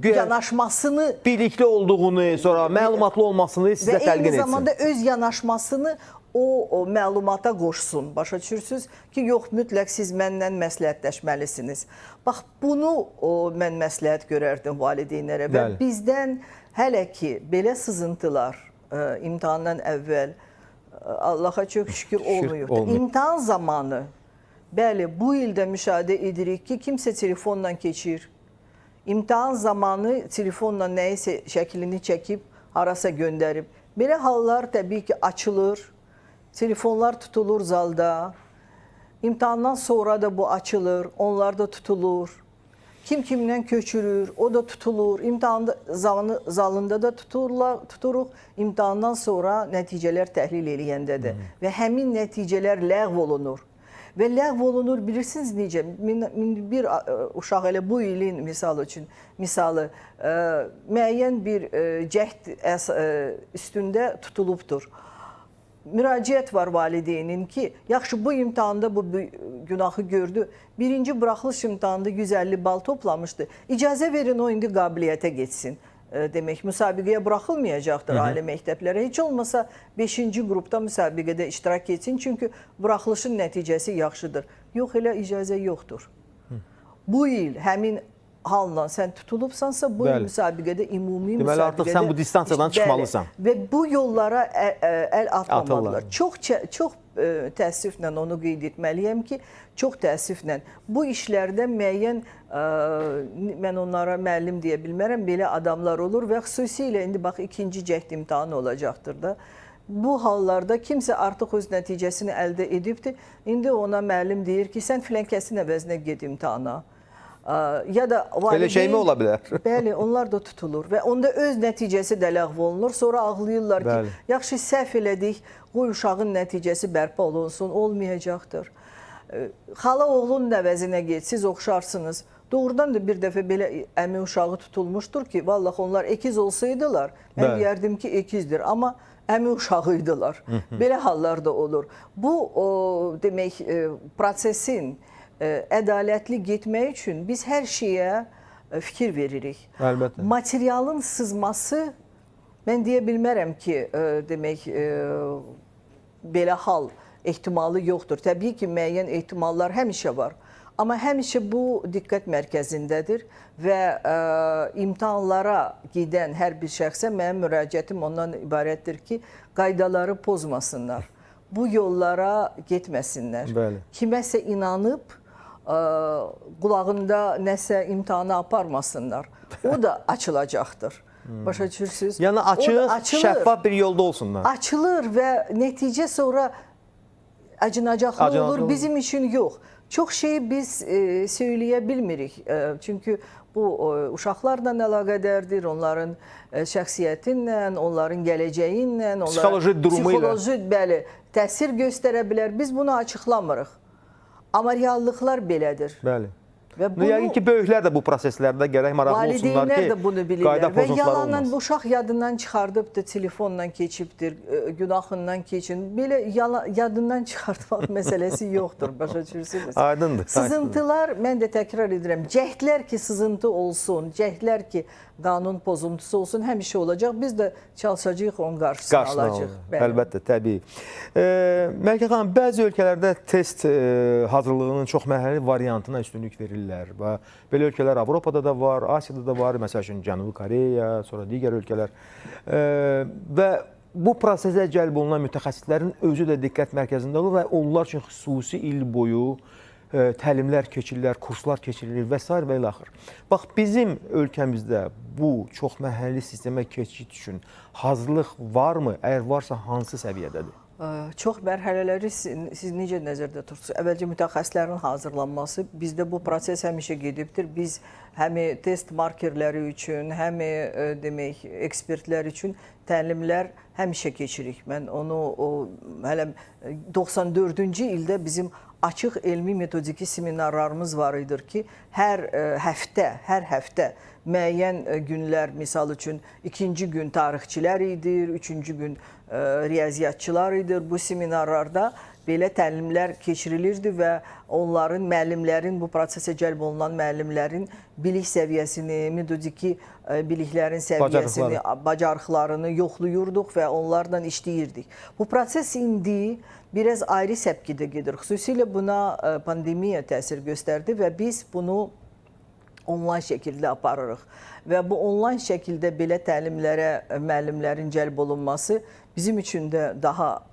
yanaşmasını bilikli olduğunu, sonra məlumatlı olmasını sizə təlqin etsin. Və eyni zamanda öz yanaşmasını o məlumata qoşsun. Başa düşürsünüz ki, yox, mütləq siz mənlə məsləhətləşməlisiniz. Bax, bunu mən məsləhət görərdim valideynlərə və bizdən hələ ki, belə sızıntılar imtahandan əvvəl Allaha çox şükür olmuyor. İmtahan zamanı, bəli, bu ildə müşahidə edirik ki, kimsə telefonla keçir. İmtahan zamanı telefonla nəyisə şəklini çəkib, harasa göndərib. Belə hallar təbii ki, açılır. Telefonlar tutulur zalda. İmtahandan sonra da bu açılır, onlar da tutulur. Kim kimdən köçürür, o da tutulur. İmtahan zalında da tuturuq. İmtahandan sonra nəticələr təhlil eləyəndə də. Və həmin nəticələr ləğv olunur. Və ləğv olunur, bilirsiniz necə? Bir uşaq elə bu ilin misalı müəyyən bir cəhd üstündə tutulubdur. Müraciət var valideynin ki, yaxşı bu imtahanda bu günahı gördü. Birinci buraxılış imtahanında 150 bal toplamışdı. İcazə verin o indi qabiliyyətə geçsin. Demək, müsabiqəyə buraxılmayacaqdır ali məktəblərə. Heç olmasa 5-ci qrupda müsabiqədə iştirak etsin. Çünki buraxılışın nəticəsi yaxşıdır. Yox, elə icazə yoxdur. Bu il həmin halla sən tutulubsansa, bu il müsabiqədə ümumi müsabiqədə... Deməli, artıq sən bu distansiyadan çıxmalısan. Və bu yollara əl atmamalılar. Çox təəssüflə onu qeyd etməliyəm ki, çox təəssüflə bu işlərdə müəyyən, mən onlara müəllim deyə bilmərəm, belə adamlar olur və xüsusilə indi bax, ikinci cəhd imtahanı olacaqdır da. Bu hallarda kimsə artıq öz nəticəsini əldə edibdir. İndi ona müəllim deyir ki, sən filankəsin əvəzinə get imtahana. Ya da belə şey mi ola bilər? Bəli, onlar da tutulur və onda öz nəticəsi də ləğv olunur. Sonra ağlayırlar ki, yaxşı səhv elədik, qoy uşağın nəticəsi bərpa olunsun, olmayacaqdır. Xala oğlunun əvəzinə get, siz oxşarsınız. Doğrudan da bir dəfə belə əmi uşağı tutulmuşdur ki, vallahi onlar ekiz olsaydılar, mən deyərdim ki, ekizdir, amma əmi uşağıydılar. Belə hallar da olur. Bu, demək, prosesin ədalətli getmək üçün biz hər şeyə fikir veririk. Əlbəttə. Materialın sızması, mən deyə bilmərəm ki, demək, belə hal ehtimalı yoxdur. Təbii ki, müəyyən ehtimallar həmişə var. Amma həmişə bu diqqət mərkəzindədir və imtahanlara gedən hər bir şəxsə mənim müraciətim ondan ibarətdir ki, qaydaları pozmasınlar. Bu yollara getməsinlər. Kiməsə inanıb, qulağında nəsə imtahanı aparmasınlar. O da açılacaqdır. Başa düşürsünüz? Yəni açıq, şəffaf bir yolda olsunlar. Açılır və nəticə sonra acınacaqlı olur. Bizim üçün yox. Çox şeyi biz söyləyə bilmirik. Çünki bu uşaqlarla əlaqədərdir, onların şəxsiyyətinlə, onların gələcəyinlə, psixoloji durumu ilə. Bəli, təsir göstərə bilər. Biz bunu açıqlamırıq. Amma reallıqlar belədir. Bəli. Yəqin ki, böyüklər də bu proseslərdə gərək maraqlı olsunlar ki, valideynlər də bunu bilirlər və yalanla olmaz. uşaq yadından çıxardıbdır, telefonla keçibdir, günahından keçin. Belə yadından çıxartmaq məsələsi yoxdur, başa düşürsünüz. Aydındır. Sızıntılar, mən də təkrar edirəm, cəhdlər ki, sızıntı olsun, cəhdlər ki, qanun pozuntusu olsun, həmişə olacaq. Biz də çalışacağıq, onun qarşısını alacaq. Əlbəttə, təbii. Məlikə xanım, bəzi ölkələrdə test hazırlığının çox mərhələli variantına üstünlük verirlər. Belə ölkələr Avropada da var, Asiyada da var, məsəl üçün Cənubi Koreya, sonra digər ölkələr. Və bu prosesə cəlb olunan mütəxəssislərin özü də diqqət mərkəzində olur və onlar üçün xüsusi il boyu təlimlər keçirilir, kurslar keçirilir və s. və ilə axır. Bax, bizim ölkəmizdə bu çox mərhələli sistemə keçid üçün hazırlıq varmı? Əgər varsa, hansı səviyyədədir? Çox mərhələləri siz necə nəzərdə tutursunuz? Əvvəlcə mütəxəssislərin hazırlanması, bizdə bu proses həmişə gedibdir. Biz həm test markerləri üçün, həm demək ekspertlər üçün təlimlər həmişə keçirik. Mən onu hələ 94-cü ildə bizim açıq elmi metodiki seminarlarımız var idi ki, hər həftə müəyyən günlər, misal üçün ikinci gün tarixçilər idi, üçüncü gün riyaziyyatçılar idi. Bu seminarlarda belə təlimlər keçirilirdi və onların, müəllimlərin, bu prosesə cəlb olunan müəllimlərin bilik səviyyəsini, metodiki biliklərin səviyyəsini, bacarıqlarını yoxlayırdıq və onlarla işləyirdik. Bu proses indi biraz ayrı səpkidə gedir. Xüsusilə buna pandemiya təsir göstərdi və biz bunu onlayn şəkildə aparırıq. Və bu onlayn şəkildə belə təlimlərə müəllimlərin cəlb olunması bizim üçün də daha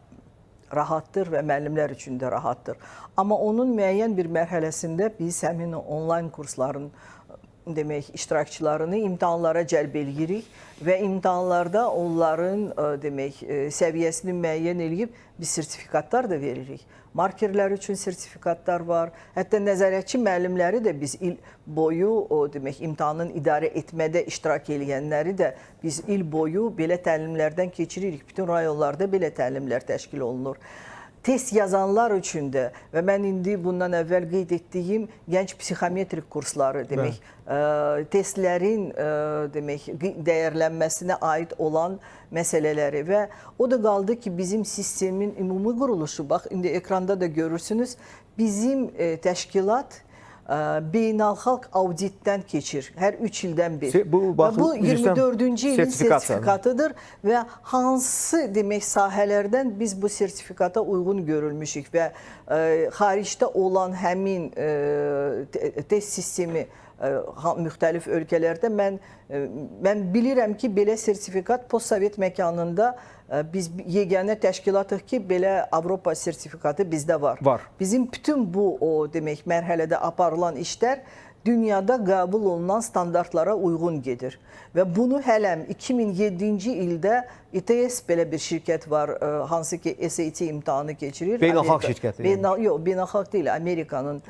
rahatdır və müəllimlər üçün də rahatdır. Amma onun müəyyən bir mərhələsində biz həmin onlayn kursların demək iştirakçılarını imtahanlara cəlb eləyirik və imtahanlarda onların demək səviyyəsini müəyyən eləyib biz sertifikatlar da veririk. Markerlər üçün sertifikatlar var. Hətta nəzarətçi müəllimləri də biz il boyu demək imtahanın idarə etmədə iştirak eləyənləri də biz il boyu belə təlimlərdən keçiririk. Bütün rayonlarda belə təlimlər təşkil olunur. Test yazanlar üçün də və mən indi bundan əvvəl qeyd etdiyim gənc psixometrik kursları demək, testlərin demək dəyərlənməsinə aid olan məsələləri və o da qaldı ki, bizim sistemin ümumi quruluşu, bax indi ekranda da görürsünüz, bizim təşkilat beynəlxalq auditdən keçir. Hər 3 ildən bir. Bu 24-cü ilin sertifikatıdır və hansı demək sahələrdən biz bu sertifikata uyğun görülmüşük və xaricdə olan həmin test sistemi müxtəlif ölkələrdə mən bilirəm ki, belə sertifikat postsovet məkanında biz yeganə təşkilatıq ki, belə Avropa sertifikatı bizdə var. Bizim bütün bu demək mərhələdə aparılan işlər dünyada qəbul olunan standartlara uyğun gedir. Və bunu hələm 2007-ci ildə ITS belə bir şirkət var, hansı ki SAT imtahanı keçirir. Beynəlxalq şirkəti. Yox, beynəlxalq deyil, Amerikanın,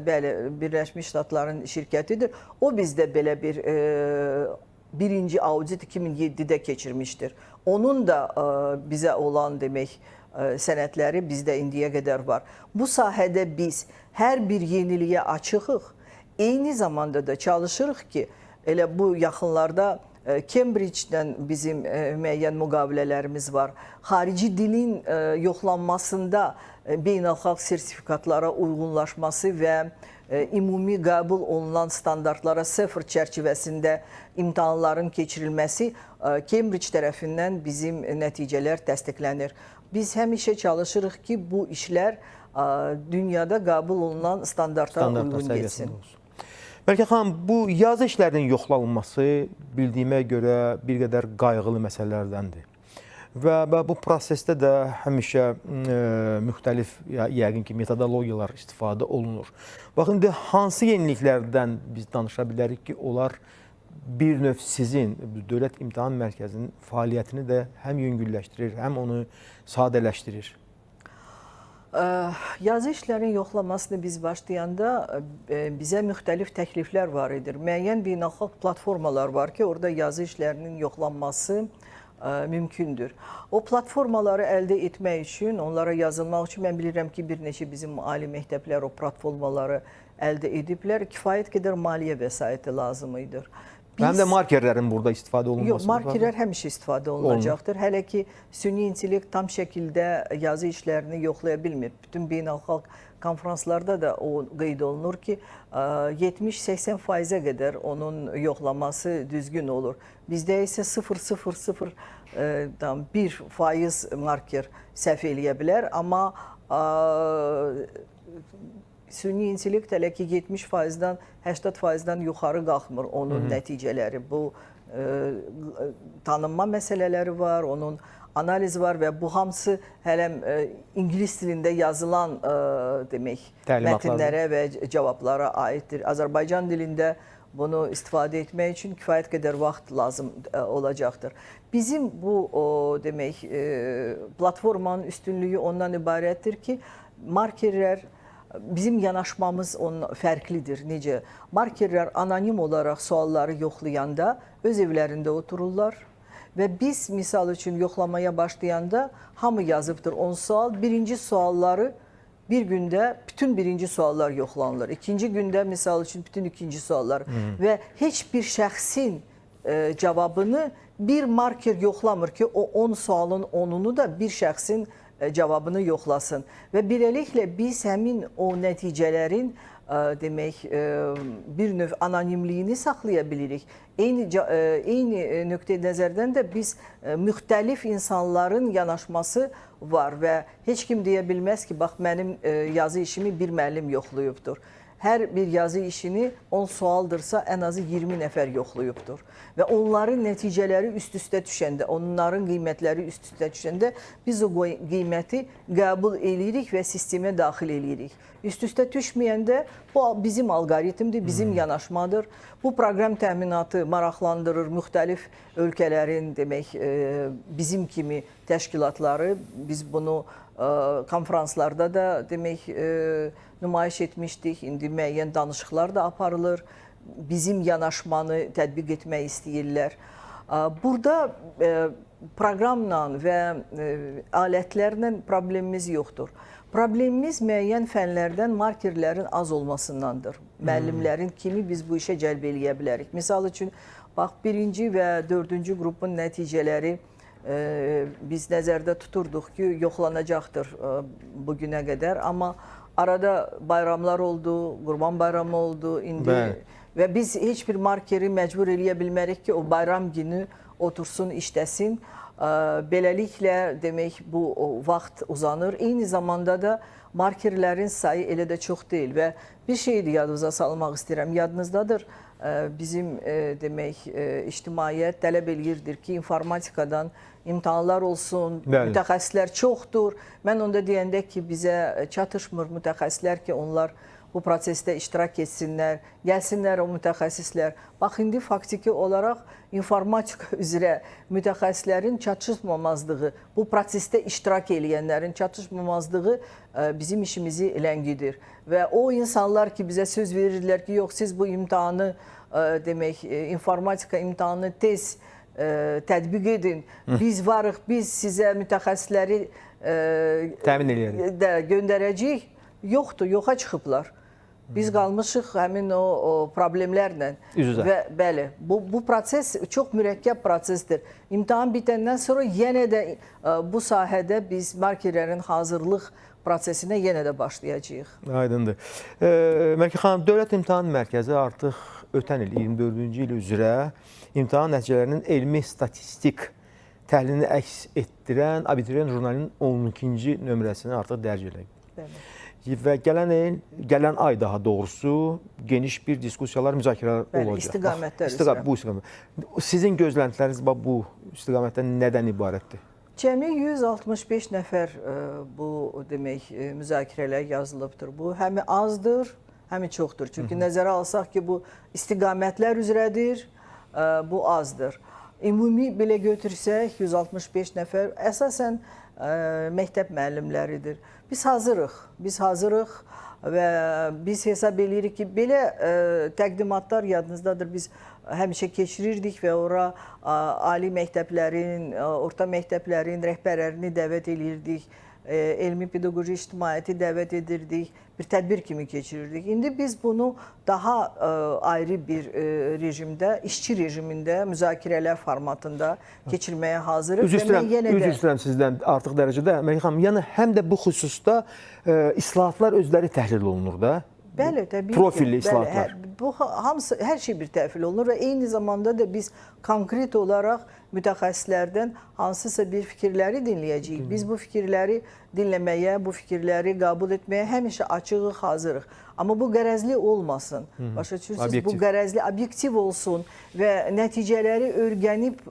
bəli, Birləşmiş Ştatların şirkətidir. O bizdə belə bir birinci audit 2007-də keçirmişdir. Onun da bizə olan demək sənədləri bizdə indiyə qədər var. Bu sahədə biz hər bir yeniliyə açığıq. Eyni zamanda da çalışırıq ki, elə bu yaxınlarda Cambridge-dən bizim müəyyən müqavilələrimiz var. Xarici dilin yoxlanmasında beynəlxalq sertifikatlara uyğunlaşması və ümumi qəbul olunan standartlara 0 çərçivəsində imtahanların keçirilməsi Cambridge tərəfindən bizim nəticələr təsdiqlənir. Biz həmişə çalışırıq ki, bu işlər dünyada qəbul olunan standartlara uyğun getsin. Mələkə xanım, bu yazı işlərinin yoxlanılması bildiyimə görə bir qədər qayğılı məsələlərdəndir. Və bu prosesdə də həmişə müxtəlif, yəqin ki, metodologiyalar istifadə olunur. Bax, indi hansı yeniliklərdən biz danışa bilərik ki, onlar bir növ sizin Dövlət İmtahan Mərkəzinin fəaliyyətini də həm yüngülləşdirir, həm onu sadələşdirir? Yazı işlərin yoxlamasını biz başlayanda bizə müxtəlif təkliflər var edir. Müəyyən beynəlxalq platformalar var ki, orada yazı işlərinin yoxlanması mümkündür. O platformaları əldə etmək üçün, onlara yazılmaq üçün mən bilirəm ki, bir neçə bizim ali məktəblər o platformaları əldə ediblər. Kifayət qədər maliyyə vəsaiti lazım idi. Həm də markerlərin burada istifadə olunması. Yox, markerlər həmişə istifadə olunacaqdır. Hələ ki, süni intellekt tam şəkildə yazı işlərini yoxlaya bilmir. Bütün beynəlxalq konferanslarda da o qeyd olunur ki, 70-80%-ə qədər onun yoxlaması düzgün olur. Bizdə isə 0,001% marker səhv eləyə bilər, amma süni intellekt hələ ki 70%-dən 80%-dən yuxarı qalxmır onun nəticələri. Bu tanınma məsələləri var, onun analiz var və bu hamısı hələm ingilis dilində yazılan demək mətnlərə və cavablara aiddir. Azərbaycan dilində bunu istifadə etmək üçün kifayət qədər vaxt lazım olacaqdır. Bizim bu demək platformanın üstünlüyü ondan ibarətdir ki, markerlər bizim yanaşmamız fərqlidir. Necə? Markerlər anonim olaraq sualları yoxlayanda öz evlərində otururlar və biz misal üçün yoxlamaya başlayanda hamı yazıbdır 10 sual. Birinci sualları bir gündə bütün birinci suallar yoxlanılır. İkinci gündə misal üçün bütün ikinci suallar və heç bir şəxsin cavabını bir marker yoxlamır ki, o 10 sualın 10'unu da bir şəxsin cavabını yoxlasın. Və beləliklə biz həmin o nəticələrin demək bir növ anonimliyini saxlaya bilirik. Eyni nöqteyi nəzərdən də biz müxtəlif insanların yanaşması var və heç kim deyə bilməz ki, bax mənim yazı işimi bir müəllim yoxlayıbdır. Hər bir yazı işini 10 sualdırsa ən azı 20 nəfər yoxlayıbdır. Və onların nəticələri üst-üstə düşəndə, onların qiymətləri üst-üstə düşəndə biz o qiyməti qəbul edirik və sistemə daxil edirik. Üst-üstə düşməyəndə bu bizim alqoritmdir, bizim yanaşmadır. Bu proqram təminatı maraqlandırır müxtəlif ölkələrin demək bizim kimi təşkilatları. Biz bunu konferanslarda da demək nümayiş etmişdik. İndi müəyyən danışıqlar da aparılır. Bizim yanaşmanı tətbiq etmək istəyirlər. Burada proqramla və alətlərlə problemimiz yoxdur. Problemimiz müəyyən fənlərdən markerlərin az olmasındandır. Müəllimlərin kimi biz bu işə cəlb eləyə bilərik. Misal üçün, bax, 1-ci və 4-cü qrupun nəticələri biz nəzərdə tuturduq ki, yoxlanacaqdır bugünə qədər. Amma arada bayramlar oldu, Qurban bayramı oldu indi və biz heç bir markeri məcbur eləyə bilmərik ki, o bayram günü otursun, işləsin. Beləliklə demək bu vaxt uzanır. Eyni zamanda da markerlərin sayı elə də çox deyil və bir şeyi yadınıza salmaq istəyirəm. Yadınızdadır, bizim demək ictimaiyyət tələb eləyirdir ki, informatikadan imtahanlar olsun, mütəxəssislər çoxdur. Mən onda deyəndə ki, bizə çatışmır mütəxəssislər ki, onlar bu prosesdə iştirak etsinlər, gəlsinlər o mütəxəssislər. Bax, indi faktiki olaraq informatika üzrə mütəxəssislərin çatışmamazlığı, bu prosesdə iştirak eləyənlərin çatışmamazlığı bizim işimizi ləngidir. Və o insanlar ki, bizə söz verirdilər ki, yox, siz bu imtahanı, demək, informatika imtahanını tez tətbiq edin, biz varıq, biz sizə mütəxəssisləri təmin edəcəyik, göndərəcəyik. Yoxdur, yoxa çıxıblar. Biz qalmışıq həmin o problemlərlə. Və bəli, bu proses çox mürəkkəb prosesdir. İmtahan bitəndən sonra yenə də bu sahədə biz markerlərin hazırlıq prosesinə yenə də başlayacağıq. Aydındır. Məlikə xanım, Dövlət İmtahan Mərkəzi artıq ötən il, 24-cü il üzrə imtahan nəticələrinin elmi statistik təhlilini əks etdirən Abituriyent jurnalinin 12-ci nömrəsini artıq dərc edək. Bəli. Və gələn ay daha doğrusu geniş bir diskussiyalar, müzakirələr olacaq. İstiqamətlər üzrə. Bu istiqamət. Sizin gözləntiləriniz bu istiqamətdə nədən ibarətdir? Cəmi 165 nəfər bu demək müzakirələr yazılıbdır. Bu həmi azdır, həmi çoxdur. Çünki nəzərə alsaq ki, bu istiqamətlər üzrədir, bu azdır. Ümumi belə götürsək 165 nəfər əsasən məktəb müəllimləridir. Biz hazırıq və biz hesab edirik ki, belə təqdimatlar yadınızdadır, biz həmişə keçirirdik və ora ali məktəblərin, orta məktəblərin rəhbərlərini dəvət edirdik, elmi pedaqoji ictimaiyyəti dəvət edirdik, bir tədbir kimi keçirirdik. İndi biz bunu daha ayrı bir rejimdə, işçi rejimində, müzakirələr formatında keçirməyə hazırıq. Üzr istəyirəm sizdən artıq dərəcədə. Məlikə xanım, yəni həm də bu xüsusda islahatlar özləri təhlil olunur da? Bəli, təbii ki. Profilli islahatlar. Bu hamısı, hər şey bir təhlil olunur və eyni zamanda da biz konkret olaraq mütəxəssislərdən hansısa bir fikirləri dinləyəcəyik. Biz bu fikirləri dinləməyə, bu fikirləri qəbul etməyə həmişə açığıq, hazırıq. Amma bu qərəzli olmasın. Başa düşürsünüz? Bu qərəzli, obyektiv olsun və nəticələri öyrənib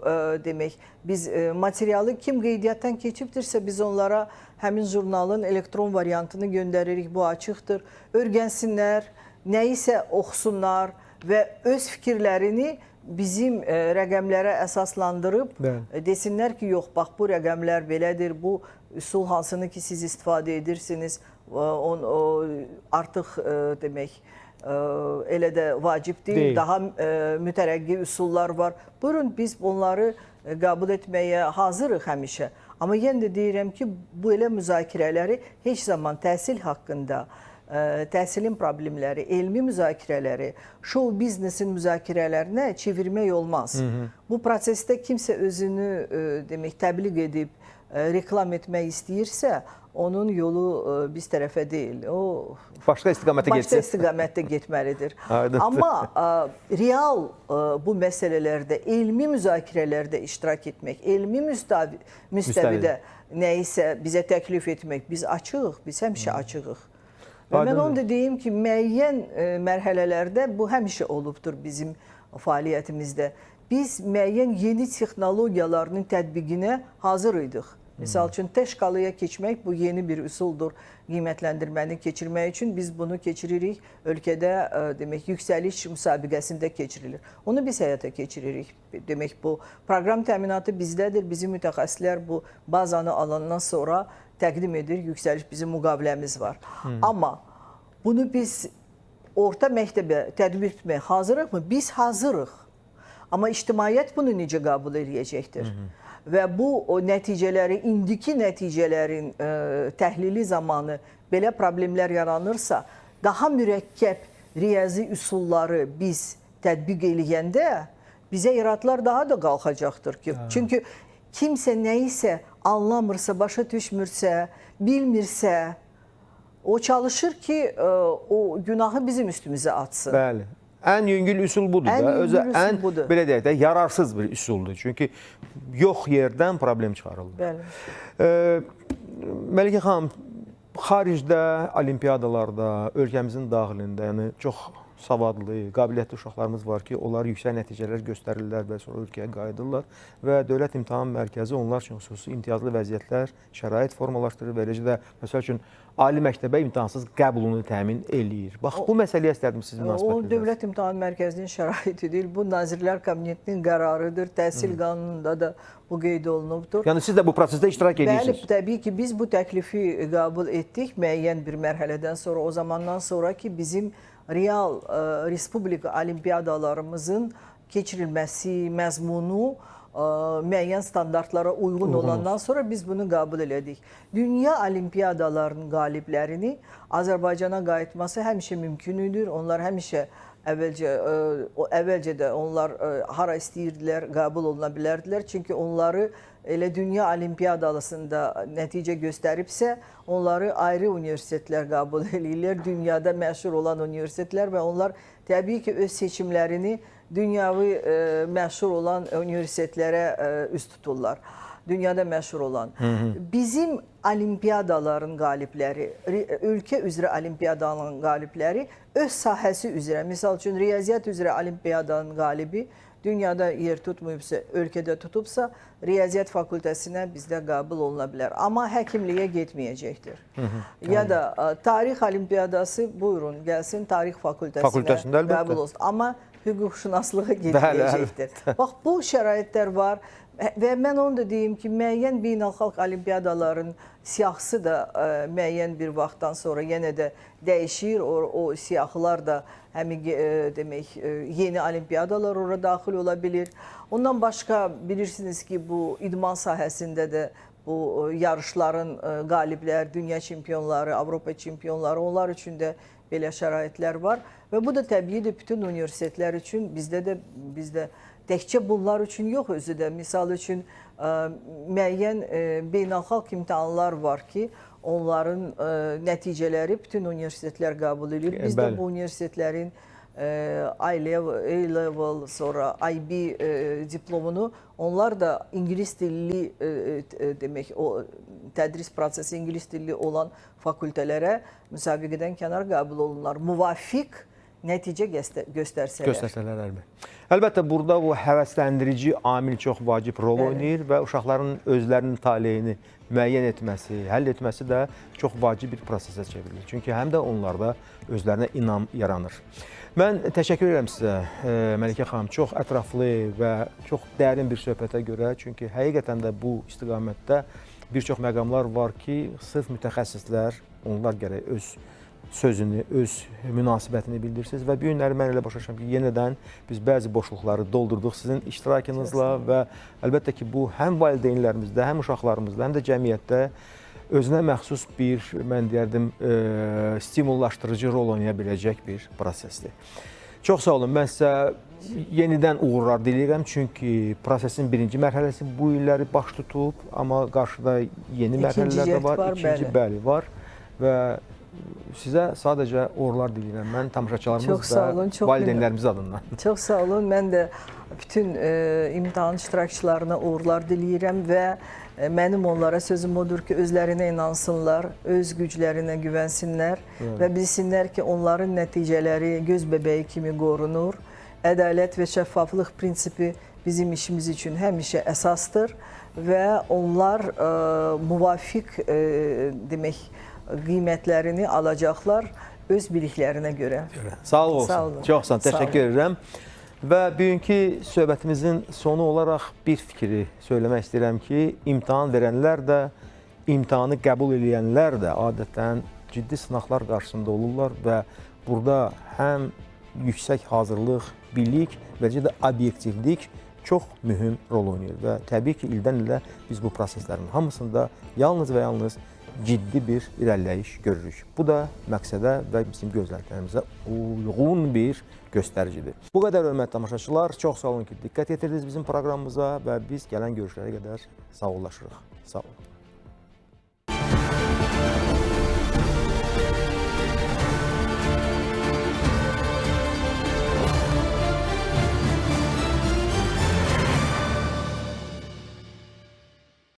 demək, biz materialı kim qeydiyyatdan keçibdirsə biz onlara həmin jurnalın elektron variantını göndəririk. Bu açıqdır. Öyrənsinlər, nəyisə oxusunlar və öz fikirlərini bizim rəqəmlərə əsaslandırıb desinlər ki, yox, bax bu rəqəmlər belədir, bu üsul hansını ki siz istifadə edirsiniz, artıq demək elə də vacib deyil, daha mütərəqqi üsullar var. Buyurun, biz bunları qəbul etməyə hazırıq həmişə. Amma yenə də deyirəm ki, bu elə müzakirələri heç zaman təhsil haqqında, təhsilin problemləri, elmi müzakirələri, show biznesin müzakirələrinə çevirmək olmaz. Bu prosesdə kimsə özünü demək təbliğ edib reklam etmək istəyirsə, onun yolu biz tərəfə deyil. O başqa istiqamətə getsin. Başqa istiqamətdə getməlidir. Amma real bu məsələlərdə, elmi müzakirələrdə iştirak etmək, elmi müstəvidə nəyisə bizə təklif etmək, biz açığıq, biz həmişə açığıq. Və mən onu da deyim ki, müəyyən mərhələlərdə bu həmişə olubdur bizim fəaliyyətimizdə. Biz müəyyən yeni texnologiyalarının tətbiqinə hazır idik. Misal üçün, təşqalıya keçmək bu yeni bir üsuldur. Qiymətləndirməni keçirmək üçün biz bunu keçiririk. Ölkədə demək yüksəliş müsabiqəsində keçirilir. Onu biz həyata keçiririk. Demək bu proqram təminatı bizdədir. Bizim mütəxəssislər bu bazanı alandan sonra təqdim edir. Yüksəliş bizim müqaviləmiz var. Amma bunu biz orta məktəbə tətbiq etməyə hazırıq mı? Biz hazırıq. Amma ictimaiyyət bunu necə qəbul edəcəkdir? Və bu nəticələri, indiki nəticələrin təhlili zamanı belə problemlər yaranırsa, daha mürəkkəb riyazi üsulları biz tətbiq eləyəndə bizə iradlar daha da qalxacaqdır ki. Çünki kimsə nəyisə anlamırsa, başa düşmürsə, bilmirsə, o çalışır ki, o günahı bizim üstümüzə atsın. Bəli. Ən yüngül üsul budur da. Özü ən belə deyək də yararsız bir üsuldur. Çünki yox yerdən problem çıxarılır. Bəli. Məlikə xanım, xaricdə, olimpiyadalarda, ölkəmizin daxilində, yəni çox savadlı, qabiliyyətli uşaqlarımız var ki, onlar yüksək nəticələr göstərirlər və sonra ölkəyə qayıdırlar və Dövlət İmtahan Mərkəzi onlar üçün xüsusi imtiyazlı vəziyyətlər, şərait formalaşdırır və eləcə də, məsəl üçün, ali məktəbə imtahansız qəbulunu təmin eləyir. Bax, bu məsələyə istərdim sizin münasibətiniz. O, Dövlət İmtahan Mərkəzinin şəraiti deyil, bu Nazirlər Kabinetinin qərarıdır, təhsil qanununda da bu qeyd olunubdur. Yəni, siz də bu prosesdə iştirak edirsiniz. Bəli, təbii ki, biz bu təklifi qəbul etdik müəyyən bir mərhələdən sonra, o zamandan sonra ki, bizim real respublika olimpiyadalarımızın keçirilməsi, məzmunu müəyyən standartlara uyğun olandan sonra biz bunu qəbul elədik. Dünya olimpiyadalarının qaliblərini Azərbaycana qayıtması həmişə mümkündür. Onlar həmişə əvvəlcə də onlar hara istəyirdilər, qəbul oluna bilərdilər. Çünki onları elə dünya olimpiyadasında nəticə göstəribsə, onları ayrı universitetlər qəbul edirlər. Dünyada məşhur olan universitetlər və onlar təbii ki, öz seçimlərini dünyavi məşhur olan universitetlərə üst tuturlar. Dünyada məşhur olan. Bizim olimpiyadaların qalibləri, ölkə üzrə olimpiyadanın qalibləri öz sahəsi üzrə, misal üçün riyaziyyat üzrə olimpiyadanın qalibi dünyada yer tutmayıbsa, ölkədə tutubsa, riyaziyyat fakültəsinə bizdə qəbul oluna bilər. Amma həkimliyə getməyəcəkdir. Ya da tarix olimpiyadası, buyurun, gəlsin tarix fakültəsinə qəbul olsun. Amma hüquqşünaslığa getməyəcəkdir. Bax, bu şəraitlər var. Və mən onu da deyim ki, müəyyən beynəlxalq olimpiyadaların siyahısı da müəyyən bir vaxtdan sonra yenə də dəyişir. O siyahılar da həmin demək yeni olimpiyadalar ora daxil ola bilir. Ondan başqa bilirsiniz ki, bu idman sahəsində də bu yarışların qaliblər, dünya çempionları, Avropa çempionları, onlar üçün də belə şəraitlər var. Və bu da təbiidir bütün universitetlər üçün, bizdə təkcə bunlar üçün yox özü də. Misal üçün müəyyən beynəlxalq imtahanlar var ki, onların nəticələri bütün universitetlər qəbul edir. Biz də bu universitetlərin A-level, sonra IB diplomunu onlar da ingilis dilli demək o tədris prosesi ingilis dilli olan fakültələrə müsabiqədən kənar qəbul olunurlar. Müvafiq nəticə göstərsələr. Göstərsələr, əlbəttə. Əlbəttə, burada bu həvəsləndirici amil çox vacib rol oynayır və uşaqların özlərinin taleyini müəyyən etməsi, həll etməsi də çox vacib bir prosesə çevrilir. Çünki həm də onlarda özlərinə inam yaranır. Mən təşəkkür edirəm sizə, Məlikə xanım, çox ətraflı və çox dərin bir söhbətə görə. Çünki həqiqətən də bu istiqamətdə bir çox məqamlar var ki, sırf mütəxəssislər, onlar gərək öz sözünü, öz münasibətini bildirsiniz və bu günləri mən elə başa düşürəm ki, yenidən biz bəzi boşluqları doldurduq sizin iştirakınızla və əlbəttə ki, bu həm valideynlərimizdə, həm uşaqlarımızda, həm də cəmiyyətdə özünə məxsus bir, mən deyərdim, stimullaşdırıcı rol oynaya biləcək bir prosesdir. Çox sağ olun, mən sizə yenidən uğurlar diləyirəm, çünki prosesin birinci mərhələsi bu illəri baş tutub, amma qarşıda yeni mərhələlər də var, ikinci bəli var və sizə sadəcə uğurlar diləyirəm mən tamaşaçılarımız və valideynlərimiz adından. Çox sağ olun, mən də bütün imtahan iştirakçılarına uğurlar diləyirəm və mənim onlara sözüm odur ki, özlərinə inansınlar, öz güclərinə güvənsinlər və bilsinlər ki, onların nəticələri göz bebeği kimi qorunur. Ədalət və şəffaflıq prinsipi bizim işimiz üçün həmişə əsasdır və onlar müvafiq demək qiymətlərini alacaqlar öz biliklərinə görə. Sağ olun. Çox sağ olun. Təşəkkür edirəm. Və bugünkü söhbətimizin sonu olaraq bir fikri söyləmək istəyirəm ki, imtahan verənlər də, imtahanı qəbul edənlər də adətən ciddi sınaqlar qarşısında olurlar və burada həm yüksək hazırlıq, bilik və də obyektivlik çox mühüm rol oynayır və təbii ki, ildən ilə biz bu proseslərin hamısında yalnız və yalnız ciddi bir irəliləyiş görürük. Bu da məqsədə və bizim gözləntilərimizə uyğun bir göstəricidir. Bu qədər hörmətli tamaşaçılar, çox sağ olun ki, diqqət yetirdiniz bizim proqramımıza və biz gələn görüşlərə qədər sağollaşırıq. Sağ olun.